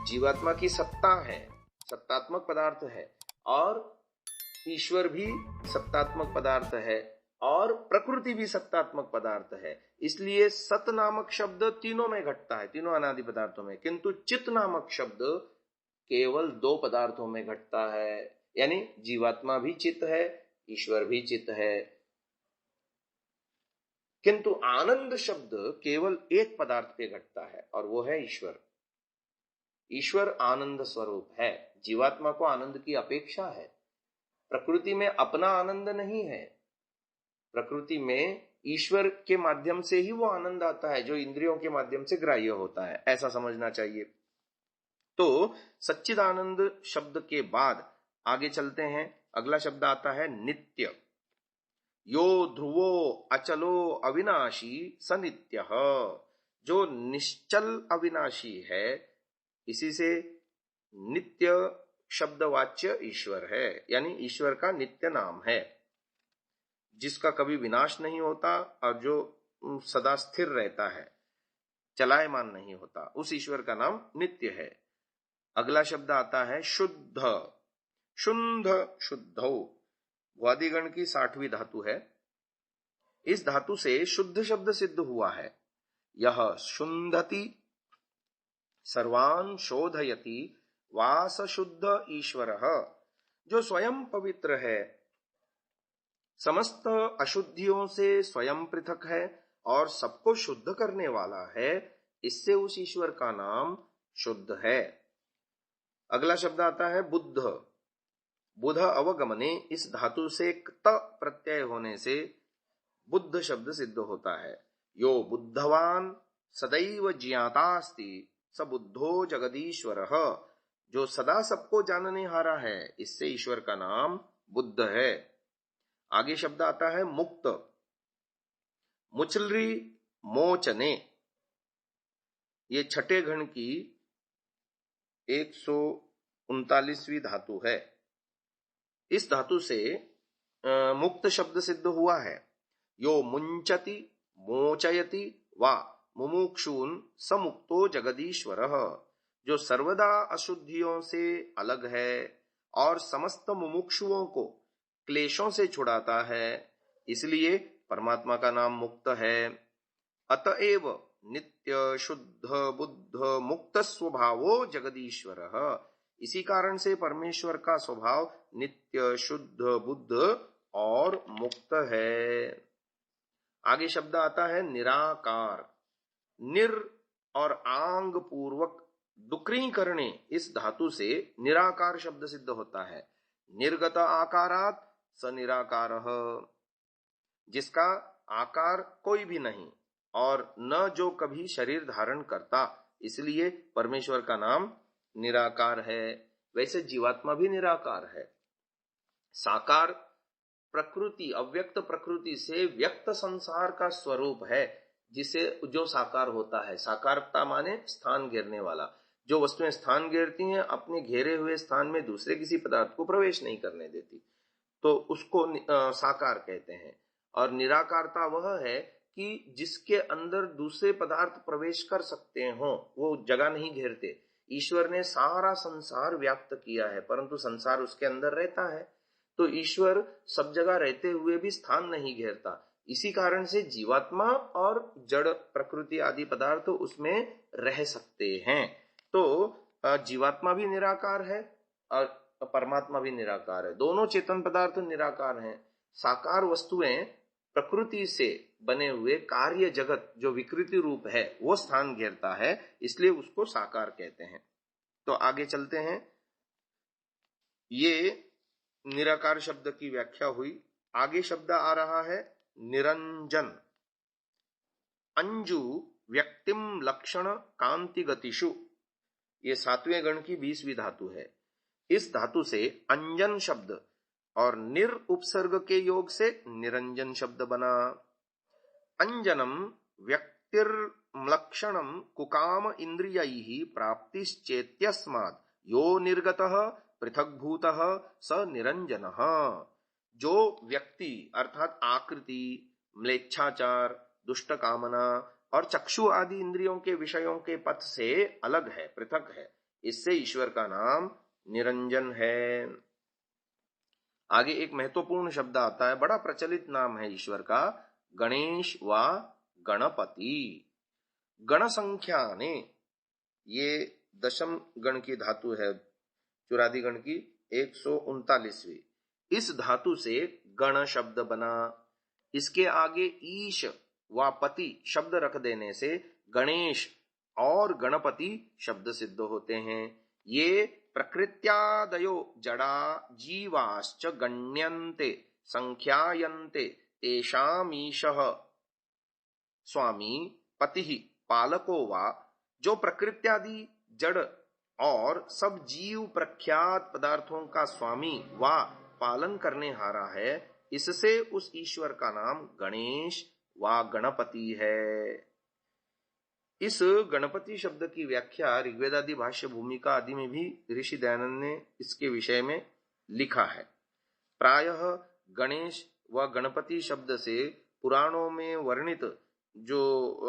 जीवात्मा की सत्ता है, सत्तात्मक पदार्थ है, और ईश्वर भी सत्तात्मक पदार्थ है, और प्रकृति भी सत्तात्मक पदार्थ है। इसलिए सत नामक शब्द तीनों में घटता है, तीनों अनादि पदार्थों में। किंतु चित नामक शब्द केवल 2 पदार्थों में घटता है। यानी जीवात्मा भी चित्त है, ईश्वर भी चित्त है। किंतु आनंद शब्द केवल एक पदार्थ पे घटता है और वो है ईश्वर। ईश्वर आनंद स्वरूप है, जीवात्मा को आनंद की अपेक्षा है। प्रकृति में अपना आनंद नहीं है, प्रकृति में ईश्वर के माध्यम से ही वो आनंद आता है जो इंद्रियों के माध्यम से ग्राह्य होता है, ऐसा समझना चाहिए। तो सच्चिदानंद शब्द के बाद आगे चलते हैं, अगला शब्द आता है नित्य। यो ध्रुवो अचलो अविनाशी स नित्यः, जो निश्चल अविनाशी है, इसी से नित्य शब्दवाच्य ईश्वर है, यानी ईश्वर का नित्य नाम है, जिसका कभी विनाश नहीं होता और जो सदा स्थिर रहता है, चलायमान नहीं होता, उस ईश्वर का नाम नित्य है। अगला शब्द आता है शुद्ध। शुद्ध शुद्धौ वादिगण की 60वीं धातु है। इस धातु से शुद्ध शब्द सिद्ध हुआ है। यह शुंधति सर्वान् शोधयति वास शुद्ध ईश्वरः, जो स्वयं पवित्र है, समस्त अशुद्धियों से स्वयं पृथक है और सबको शुद्ध करने वाला है, इससे उस ईश्वर का नाम शुद्ध है। अगला शब्द आता है बुद्ध। बुध अवगमने, इस धातु से क्त प्रत्यय होने से बुद्ध शब्द सिद्ध होता है। यो बुद्धवान सदैव ज्ञातास्ति स बुद्धो जगदीश्वरः, जो सदा सबको जानने हारा है, इससे ईश्वर का नाम बुद्ध है। आगे शब्द आता है मुक्त। मुचलरी मोचने, ये छठे गण की 139वीं धातु है। इस धातु से मुक्त शब्द सिद्ध हुआ है। यो मुंचति मोचयति वा मुमुक्षून समुक्तो जगदीश्वरः, जो सर्वदा अशुद्धियों से अलग है और समस्त मुमुक्षुओं को क्लेशों से छुड़ाता है, इसलिए परमात्मा का नाम मुक्त है। अतएव नित्य शुद्ध बुद्ध मुक्त स्वभावो जगदीश्वरः, इसी कारण से परमेश्वर का स्वभाव नित्य शुद्ध बुद्ध और मुक्त है। आगे शब्द आता है निराकार। निर और आंग पूर्वक डुक्री करने, इस धातु से निराकार शब्द सिद्ध होता है। निर्गत आकारात स निराकारः, जिसका आकार कोई भी नहीं और न जो कभी शरीर धारण करता, इसलिए परमेश्वर का नाम निराकार है। वैसे जीवात्मा भी निराकार है। साकार प्रकृति, अव्यक्त प्रकृति से व्यक्त संसार का स्वरूप है, जिसे जो साकार होता है। साकारता माने स्थान घेरने वाला। जो वस्तुएं स्थान घेरती हैं, अपने घेरे हुए स्थान में दूसरे किसी पदार्थ को प्रवेश नहीं करने देती, तो उसको साकार कहते हैं। और निराकारता वह है कि जिसके अंदर दूसरे पदार्थ प्रवेश कर सकते हो, वो जगह नहीं घेरते। ईश्वर ने सारा संसार व्याप्त किया है, परंतु संसार उसके अंदर रहता है, तो ईश्वर सब जगह रहते हुए भी स्थान नहीं घेरता। इसी कारण से जीवात्मा और जड़ प्रकृति आदि पदार्थ उसमें रह सकते हैं। तो जीवात्मा भी निराकार है और परमात्मा भी निराकार है। दोनों चेतन पदार्थ निराकार हैं। साकार वस्तुएं प्रकृति से बने हुए कार्य जगत जो विकृति रूप है, वो स्थान घेरता है, इसलिए उसको साकार कहते हैं। तो आगे चलते हैं। ये निराकार शब्द की व्याख्या हुई। आगे शब्द आ रहा है निरंजन। अंजु व्यक्तिम लक्षण कांति गतिषु, ये 7वें गण की 20वीं धातु है। इस धातु से अंजन शब्द और निर उपसर्ग के योग से निरंजन शब्द बना। अंजनम व्यक्तिर लक्षणम कुकाम इंद्रियैः प्राप्तिश्चेत्यस्मात् यो निर्गतः पृथग्भूतः स निरंजनः, जो व्यक्ति अर्थात आकृति, म्लेच्छाचार, दुष्ट कामना और चक्षु आदि इंद्रियों के विषयों के पथ से अलग है, पृथक है, इससे ईश्वर का नाम निरंजन है। आगे एक महत्वपूर्ण शब्द आता है, बड़ा प्रचलित नाम है ईश्वर का, गणेश व गणपति। गण संख्या ने, ये दशम गण की धातु है, चुरादी गण की 139वीं। इस धातु से गण शब्द बना। इसके आगे ईश व पति शब्द रख देने से गणेश और गणपति शब्द सिद्ध होते हैं। ये प्रकृत्यादयो जड़ा जीवाश्च गण्यन्ते संख्यायन्ते तेषामीशः स्वामी पति पालको वा। जो प्रकृत्यादि जड़ और सब जीव प्रख्यात पदार्थों का स्वामी व पालन करने हारा है, इससे उस ईश्वर का नाम गणेश व गणपति है। इस गणपति शब्द की व्याख्या ऋग्वेदादि भाष्य भूमिका आदि में भी ऋषि दयानंद ने इसके विषय में लिखा है। प्रायः गणेश व गणपति शब्द से पुराणों में वर्णित जो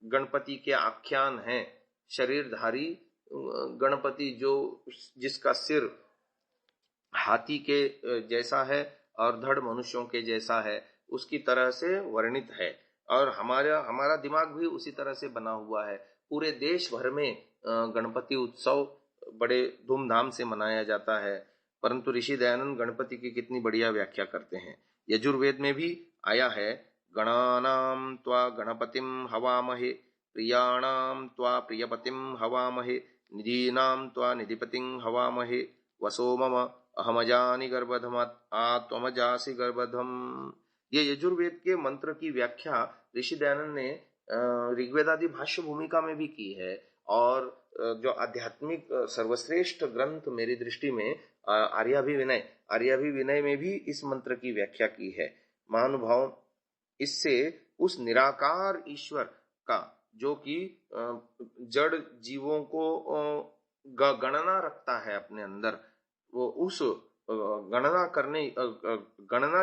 गणपति के आख्यान हैं, शरीरधारी गणपति जो जिसका सिर हाथी के जैसा है और धड़ मनुष्यों के जैसा है, उसकी तरह से वर्णित है। और हमारा दिमाग भी उसी तरह से बना हुआ है। पूरे देश भर में गणपति उत्सव बड़े धूमधाम से मनाया जाता है। परंतु ऋषि दयानंद गणपति की कितनी बढ़िया व्याख्या करते हैं। यजुर्वेद में भी आया है, गणानां त्वा गणपतिं हवामहे, प्रियाणां त्वा प्रियपतिं हवामहे, निधीनां त्वा निधिपतिं हवामहे, वसो मम अहमजानि गर्भधमत् त्वमजासि गर्भधम। ये यजुर्वेद के मंत्र की व्याख्या ऋषि दयानंद ने ऋग्वेदादि भाष्य भूमिका में भी की है। और जो आध्यात्मिक सर्वश्रेष्ठ ग्रंथ मेरी दृष्टि में आर्याभिविनय में भी इस मंत्र की व्याख्या की है। महानुभाव, इससे उस निराकार ईश्वर का, जो कि जड़ जीवों को गणना रखता है अपने अंदर, वो उस गणना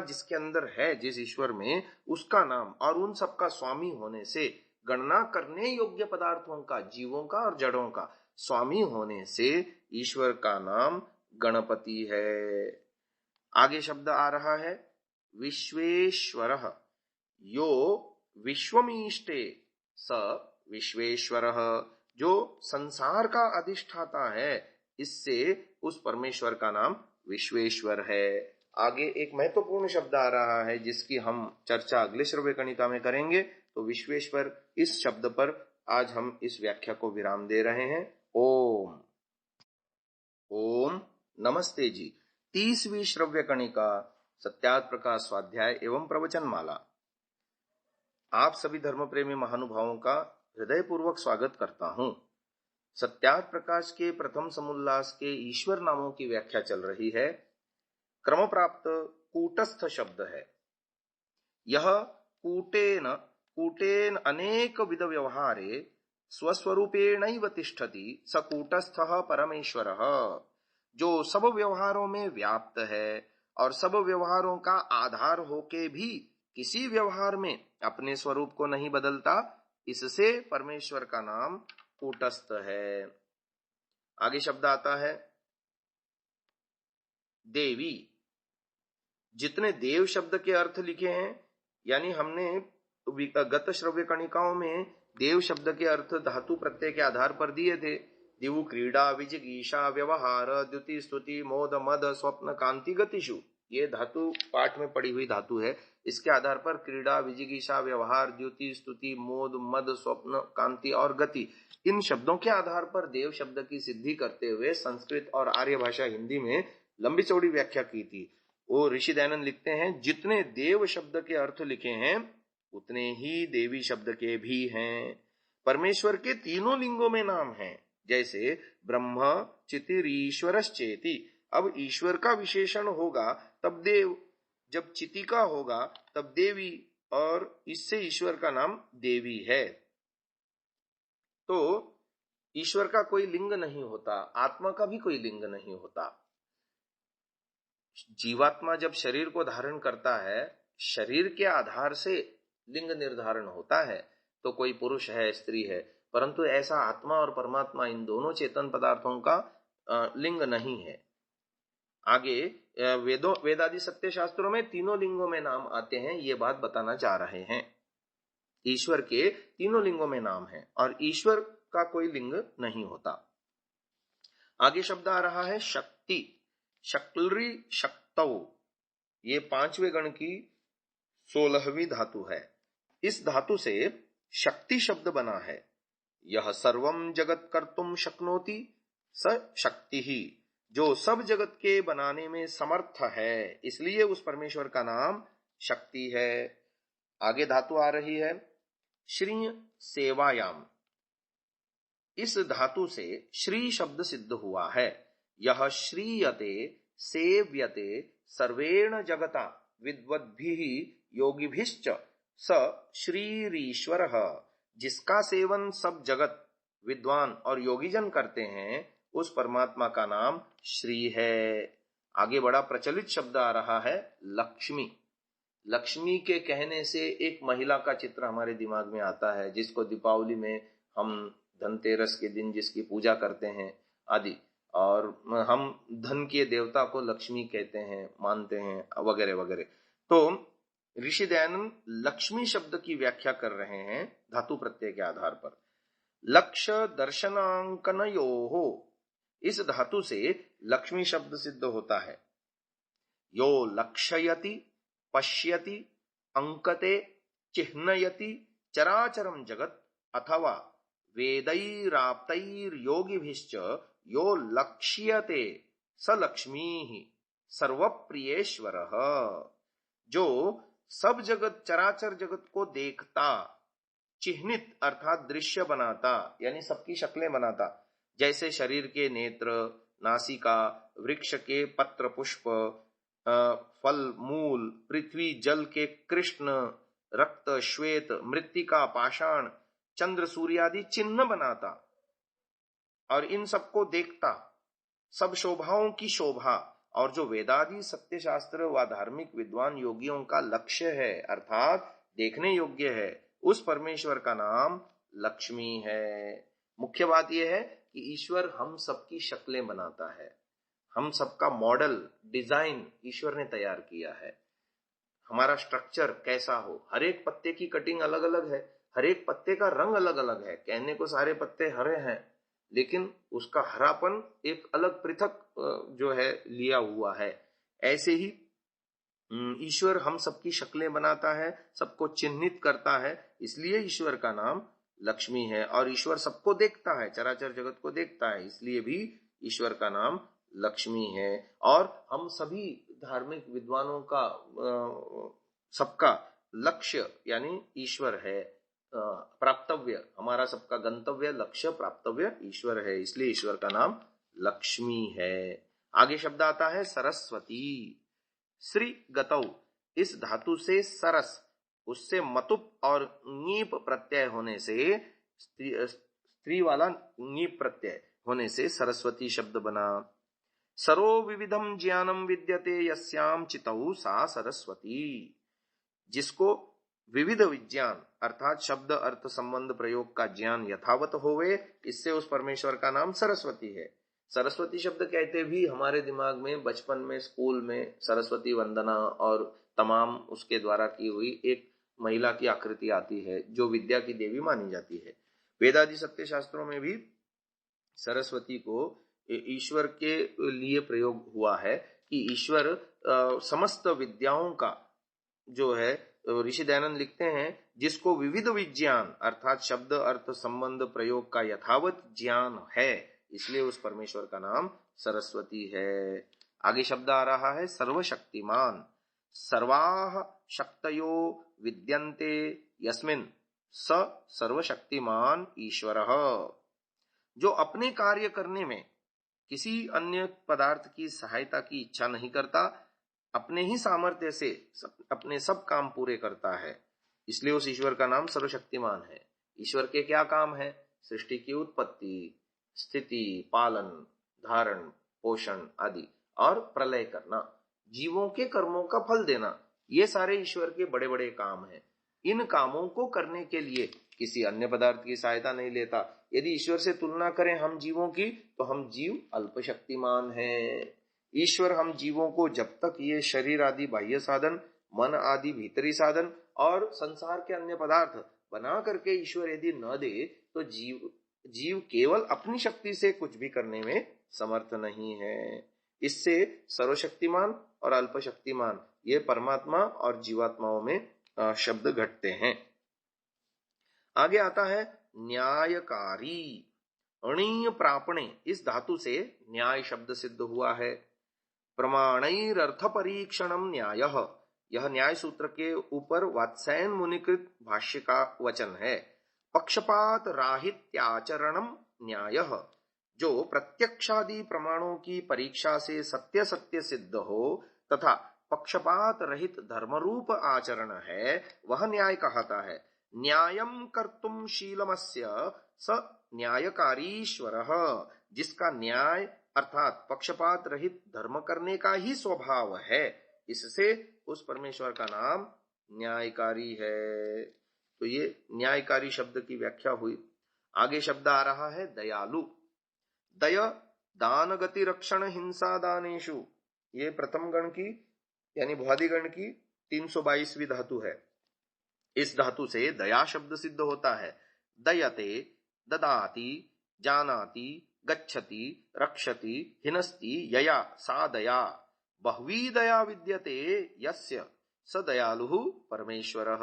जिसके अंदर है, जिस ईश्वर में, उसका नाम और उन सबका स्वामी होने से, गणना करने योग्य पदार्थों का, जीवों का और जड़ों का स्वामी होने से ईश्वर का नाम गणपति है। आगे शब्द आ रहा है विश्वेश्वरः। यो विश्वमीष्टे स विश्वेश्वरः। जो संसार का अधिष्ठाता है, इससे उस परमेश्वर का नाम विश्वेश्वर है। आगे एक महत्वपूर्ण शब्द आ रहा है जिसकी हम चर्चा अगले श्रव्य कणिका में करेंगे। तो विश्वेश्वर, इस शब्द पर आज हम इस व्याख्या को विराम दे रहे हैं। ओम। ओम नमस्ते जी। 30वीं श्रव्य कणिका सत्यार्थ प्रकाश स्वाध्याय एवं प्रवचन माला। आप सभी धर्म प्रेमी महानुभावों का हृदयपूर्वक स्वागत करता हूं। सत्यार्थ प्रकाश के प्रथम समुल्लास के ईश्वर नामों की व्याख्या चल रही है। क्रम प्राप्त कूटस्थ शब्द है। यह कूटेन अनेक विध व्यवहारे स्वस्वरूपेणैव तिष्ठति स कूटस्थः परमेश्वरः। जो सब व्यवहारों में व्याप्त है और सब व्यवहारों का आधार होके भी किसी व्यवहार में अपने स्वरूप को नहीं बदलता, इससे परमेश्वर का नाम कूटस्थ है। आगे शब्द आता है देवी। जितने देव शब्द के अर्थ लिखे हैं, यानी हमने गत श्रव्य कणिकाओं में देव शब्द के अर्थ धातु प्रत्यय के आधार पर दिए थे। दिवु क्रीड़ा विजिगीषा व्यवहार द्युति स्तुति मोद मद स्वप्न कांति गतिषु, ये धातु पाठ में पड़ी हुई धातु है। इसके आधार पर क्रीड़ा विजिगीषा व्यवहार द्युति स्तुति मोद मद स्वप्न कांति और गति, इन शब्दों के आधार पर देव शब्द की सिद्धि करते हुए संस्कृत और आर्य भाषा हिंदी में लंबी चौड़ी व्याख्या की थी। वो ऋषि दयानंद लिखते हैं, जितने देव शब्द के अर्थ लिखे हैं उतने ही देवी शब्द के भी हैं। परमेश्वर के तीनों लिंगों में नाम हैं, जैसे ब्रह्म चितिरीश्वरश्चेति। अब ईश्वर का विशेषण होगा तब देव, जब चिति का होगा तब देवी, और इससे ईश्वर का नाम देवी है। तो ईश्वर का कोई लिंग नहीं होता, आत्मा का भी कोई लिंग नहीं होता। जीवात्मा जब शरीर को धारण करता है, शरीर के आधार से लिंग निर्धारण होता है, तो कोई पुरुष है स्त्री है, परंतु ऐसा आत्मा और परमात्मा, इन दोनों चेतन पदार्थों का लिंग नहीं है। आगे वेदादि सत्य शास्त्रों में तीनों लिंगों में नाम आते हैं, ये बात बताना चाह रहे हैं। ईश्वर के तीनों लिंगों में नाम है और ईश्वर का कोई लिंग नहीं होता। आगे शब्द आ रहा है शक्ति। शक्लरी शक्तौ, ये पांचवें गण की 16वीं धातु है। इस धातु से शक्ति शब्द बना है। यह सर्वम जगत कर्तुम शक्नोति स शक्ति ही, जो सब जगत के बनाने में समर्थ है, इसलिए उस परमेश्वर का नाम शक्ति है। आगे धातु आ रही है श्री सेवायाम। इस धातु से श्री शब्द सिद्ध हुआ है। यह श्रीयते सेव्यते सर्वेण जगता विद्वद्भिः योगिभिश्च स श्रीरीश्वर, जिसका सेवन सब जगत विद्वान और योगीजन करते हैं, उस परमात्मा का नाम श्री है। आगे बड़ा प्रचलित शब्द आ रहा है लक्ष्मी। लक्ष्मी के कहने से एक महिला का चित्र हमारे दिमाग में आता है, जिसको दीपावली में हम धनतेरस के दिन जिसकी पूजा करते हैं आदि, और हम धन के देवता को लक्ष्मी कहते हैं, मानते हैं वगैरह वगैरह। तो ऋषि दयानंद लक्ष्मी शब्द की व्याख्या कर रहे हैं धातु प्रत्यय के आधार पर। लक्ष्य दर्शनांकनयोः, इस धातु से लक्ष्मी शब्द सिद्ध होता है। यो लक्षयति पश्यति अंकते चिह्नयति चराचरम जगत अथवा वेदैराप्तैर्योगिभिश्च यो लक्ष्यते स लक्ष्मीः सर्वप्रियेश्वरः, जो सब जगत चराचर जगत को देखता, चिह्नित अर्थात दृश्य बनाता, यानी सबकी शक्लें बनाता, जैसे शरीर के नेत्र, नासिका, वृक्ष के पत्र पुष्प, फल मूल, पृथ्वी जल के कृष्ण, रक्त श्वेत, मृत्तिका पाषाण, चंद्र सूर्य आदि चिन्ह बनाता और इन सबको देखता, सब शोभाओं की शोभा, और जो वेदादि सत्य शास्त्र व धार्मिक विद्वान योगियों का लक्ष्य है अर्थात देखने योग्य है, उस परमेश्वर का नाम लक्ष्मी है। मुख्य बात यह है कि ईश्वर हम सबकी शक्लें बनाता है, हम सबका मॉडल डिजाइन ईश्वर ने तैयार किया है। हमारा स्ट्रक्चर कैसा हो, हर एक पत्ते की कटिंग अलग अलग है, हर एक पत्ते का रंग अलग अलग है। कहने को सारे पत्ते हरे हैं, लेकिन उसका हरापन एक अलग पृथक जो है लिया हुआ है। ऐसे ही ईश्वर हम सबकी शक्लें बनाता है, सबको चिन्हित करता है, इसलिए ईश्वर का नाम लक्ष्मी है। और ईश्वर सबको देखता है, चराचर जगत को देखता है, इसलिए भी ईश्वर का नाम लक्ष्मी है। और हम सभी धार्मिक विद्वानों का सबका लक्ष्य यानी ईश्वर है, प्राप्तव्य, हमारा सबका गंतव्य लक्ष्य प्राप्तव्य ईश्वर है, इसलिए ईश्वर का नाम लक्ष्मी है। आगे शब्द आता है सरस्वती। श्री गतौ, इस धातु से सरस, उससे मतुप और नीप प्रत्यय होने से, स्त्री वाला नीप प्रत्यय होने से सरस्वती शब्द बना। सरो विविधम ज्ञानम विद्यते यस्याम चितौ सा सरस्वती, जिसको विविध विज्ञान अर्थात शब्द अर्थ संबंध प्रयोग का ज्ञान यथावत होवे, इससे उस परमेश्वर का नाम सरस्वती है। सरस्वती शब्द कहते भी हमारे दिमाग में बचपन में स्कूल में सरस्वती वंदना और तमाम उसके द्वारा की हुई एक महिला की आकृति आती है, जो विद्या की देवी मानी जाती है। वेदादि सत्य शास्त्रों में भी सरस्वती को ईश्वर के लिए प्रयोग हुआ है कि ईश्वर समस्त विद्याओं का जो है, ऋषि दयानंद लिखते हैं, जिसको विविध विज्ञान अर्थात शब्द अर्थ संबंध प्रयोग का यथावत ज्ञान है, इसलिए उस परमेश्वर का नाम सरस्वती है। आगे शब्द आ रहा है सर्वशक्तिमान। सर्वाः शक्तयो विद्यन्ते यस्मिन् स सर्वशक्तिमान ईश्वरः, जो अपने कार्य करने में किसी अन्य पदार्थ की सहायता की इच्छा नहीं करता, अपने ही सामर्थ्य से अपने सब काम पूरे करता है, इसलिए उस ईश्वर का नाम सर्वशक्तिमान है। ईश्वर के क्या काम है? सृष्टि की उत्पत्ति, स्थिति, पालन, धारण, पोषण आदि, और प्रलय करना, जीवों के कर्मों का फल देना, ये सारे ईश्वर के बड़े बड़े काम हैं। इन कामों को करने के लिए किसी अन्य पदार्थ की सहायता नहीं लेता। यदि ईश्वर से तुलना करें हम जीवों की, तो हम जीव अल्पशक्तिमान हैं। ईश्वर हम जीवों को जब तक ये शरीर आदि बाह्य साधन, मन आदि भीतरी साधन और संसार के अन्य पदार्थ बना करके ईश्वर यदि न दे, तो जीव केवल अपनी शक्ति से कुछ भी करने में समर्थ नहीं है। इससे सर्वशक्तिमान और अल्पशक्तिमान ये परमात्मा और जीवात्माओं में शब्द घटते हैं। आगे आता है न्यायकारी। अणीय प्रापणे, इस धातु से न्याय शब्द सिद्ध हुआ है। प्रमाणैरर्थ परीक्षणम न्याय, यह न्याय सूत्र के ऊपर वात्स्यायन मुनिकृत भाष्य का वचन है। पक्षपात राहित्याचरणम न्याय, जो प्रत्यक्षादि प्रमाणों की परीक्षा से सत्य सत्य सिद्ध हो तथा पक्षपात रहित धर्मरूप आचरण है, वह न्याय कहता है। न्यायम कर्तुम शीलमस्य स न्यायकारीश्वरः, जिसका न्याय अर्थात पक्षपात रहित धर्म करने का ही स्वभाव है, इससे उस परमेश्वर का नाम न्यायकारी है। तो ये न्यायकारी शब्द की व्याख्या हुई। आगे शब्द आ रहा है दयालु। दय दान गति रक्षण हिंसा दानेशु, ये प्रथम गण की यानी भुआदि गण की 322वीं धातु है। इस धातु से दया शब्द सिद्ध होता है। दयते, ददाति, जानाति, गच्छति, रक्षति, हिनस्ति यया सा दया। बह्वी दया विद्यते यस्य स दयालु परमेश्वरः,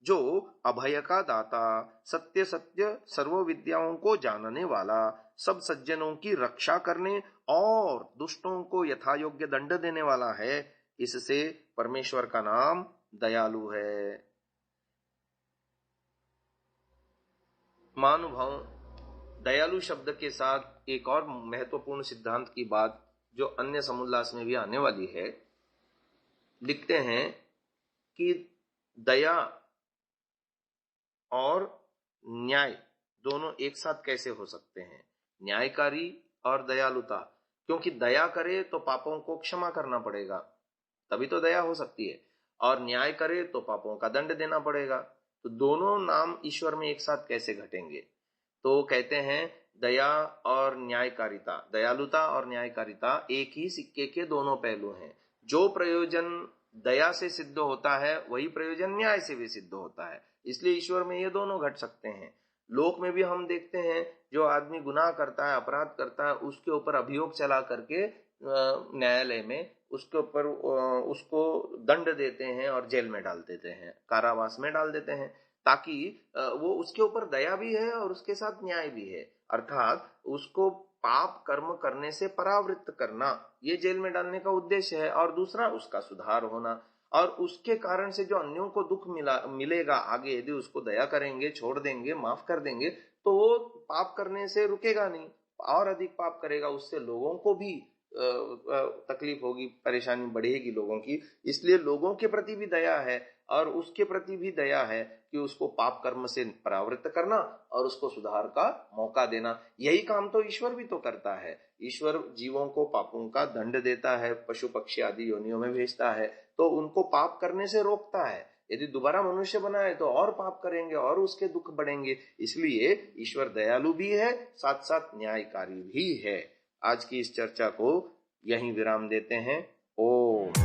जो अभय का दाता, सत्य सत्य सर्व विद्याओं को जानने वाला, सब सज्जनों की रक्षा करने और दुष्टों को यथायोग्य दंड देने वाला है, इससे परमेश्वर का नाम दयालु है। महानुभाव, दयालु शब्द के साथ एक और महत्वपूर्ण सिद्धांत की बात जो अन्य समुल्लास में भी आने वाली है, लिखते हैं कि दया और न्याय दोनों एक साथ कैसे हो सकते हैं। न्यायकारी और दयालुता, क्योंकि दया करे तो पापों को क्षमा करना पड़ेगा, तभी तो दया हो सकती है, और न्याय करे तो पापों का दंड देना पड़ेगा। तो दोनों नाम ईश्वर में एक साथ कैसे घटेंगे? तो कहते हैं दया और न्यायकारिता, दयालुता और न्यायकारिता एक ही सिक्के के दोनों पहलू हैं। जो प्रयोजन दया से सिद्ध होता है वही प्रयोजन न्याय से भी सिद्ध होता है, इसलिए ईश्वर में ये दोनों घट सकते हैं। लोक में भी हम देखते हैं, जो आदमी गुनाह करता है, अपराध करता है, उसके ऊपर अभियोग चला करके न्यायालय में उसके ऊपर उसको दंड देते हैं और जेल में डाल देते हैं, कारावास में डाल देते हैं, ताकि वो उसके ऊपर दया भी है और उसके साथ न्याय भी है। अर्थात उसको पाप कर्म करने से परावृत्त करना, ये जेल में डालने का उद्देश्य है, और दूसरा उसका सुधार होना, और उसके कारण से जो अन्यों को दुख मिलेगा आगे, यदि उसको दया करेंगे, छोड़ देंगे, माफ कर देंगे, तो वो पाप करने से रुकेगा नहीं, और अधिक पाप करेगा, उससे लोगों को भी तकलीफ होगी, परेशानी बढ़ेगी लोगों की। इसलिए लोगों के प्रति भी दया है और उसके प्रति भी दया है कि उसको पाप कर्म से परावृत्त करना और उसको सुधार का मौका देना। यही काम तो ईश्वर भी तो करता है। ईश्वर जीवों को पापों का दंड देता है, पशु पक्षी आदि योनियों में भेजता है, तो उनको पाप करने से रोकता है। यदि दोबारा मनुष्य बनाए तो और पाप करेंगे और उसके दुख बढ़ेंगे। इसलिए ईश्वर दयालु भी है, साथ साथ न्यायकारी भी है। आज की इस चर्चा को यहीं विराम देते हैं। ओम।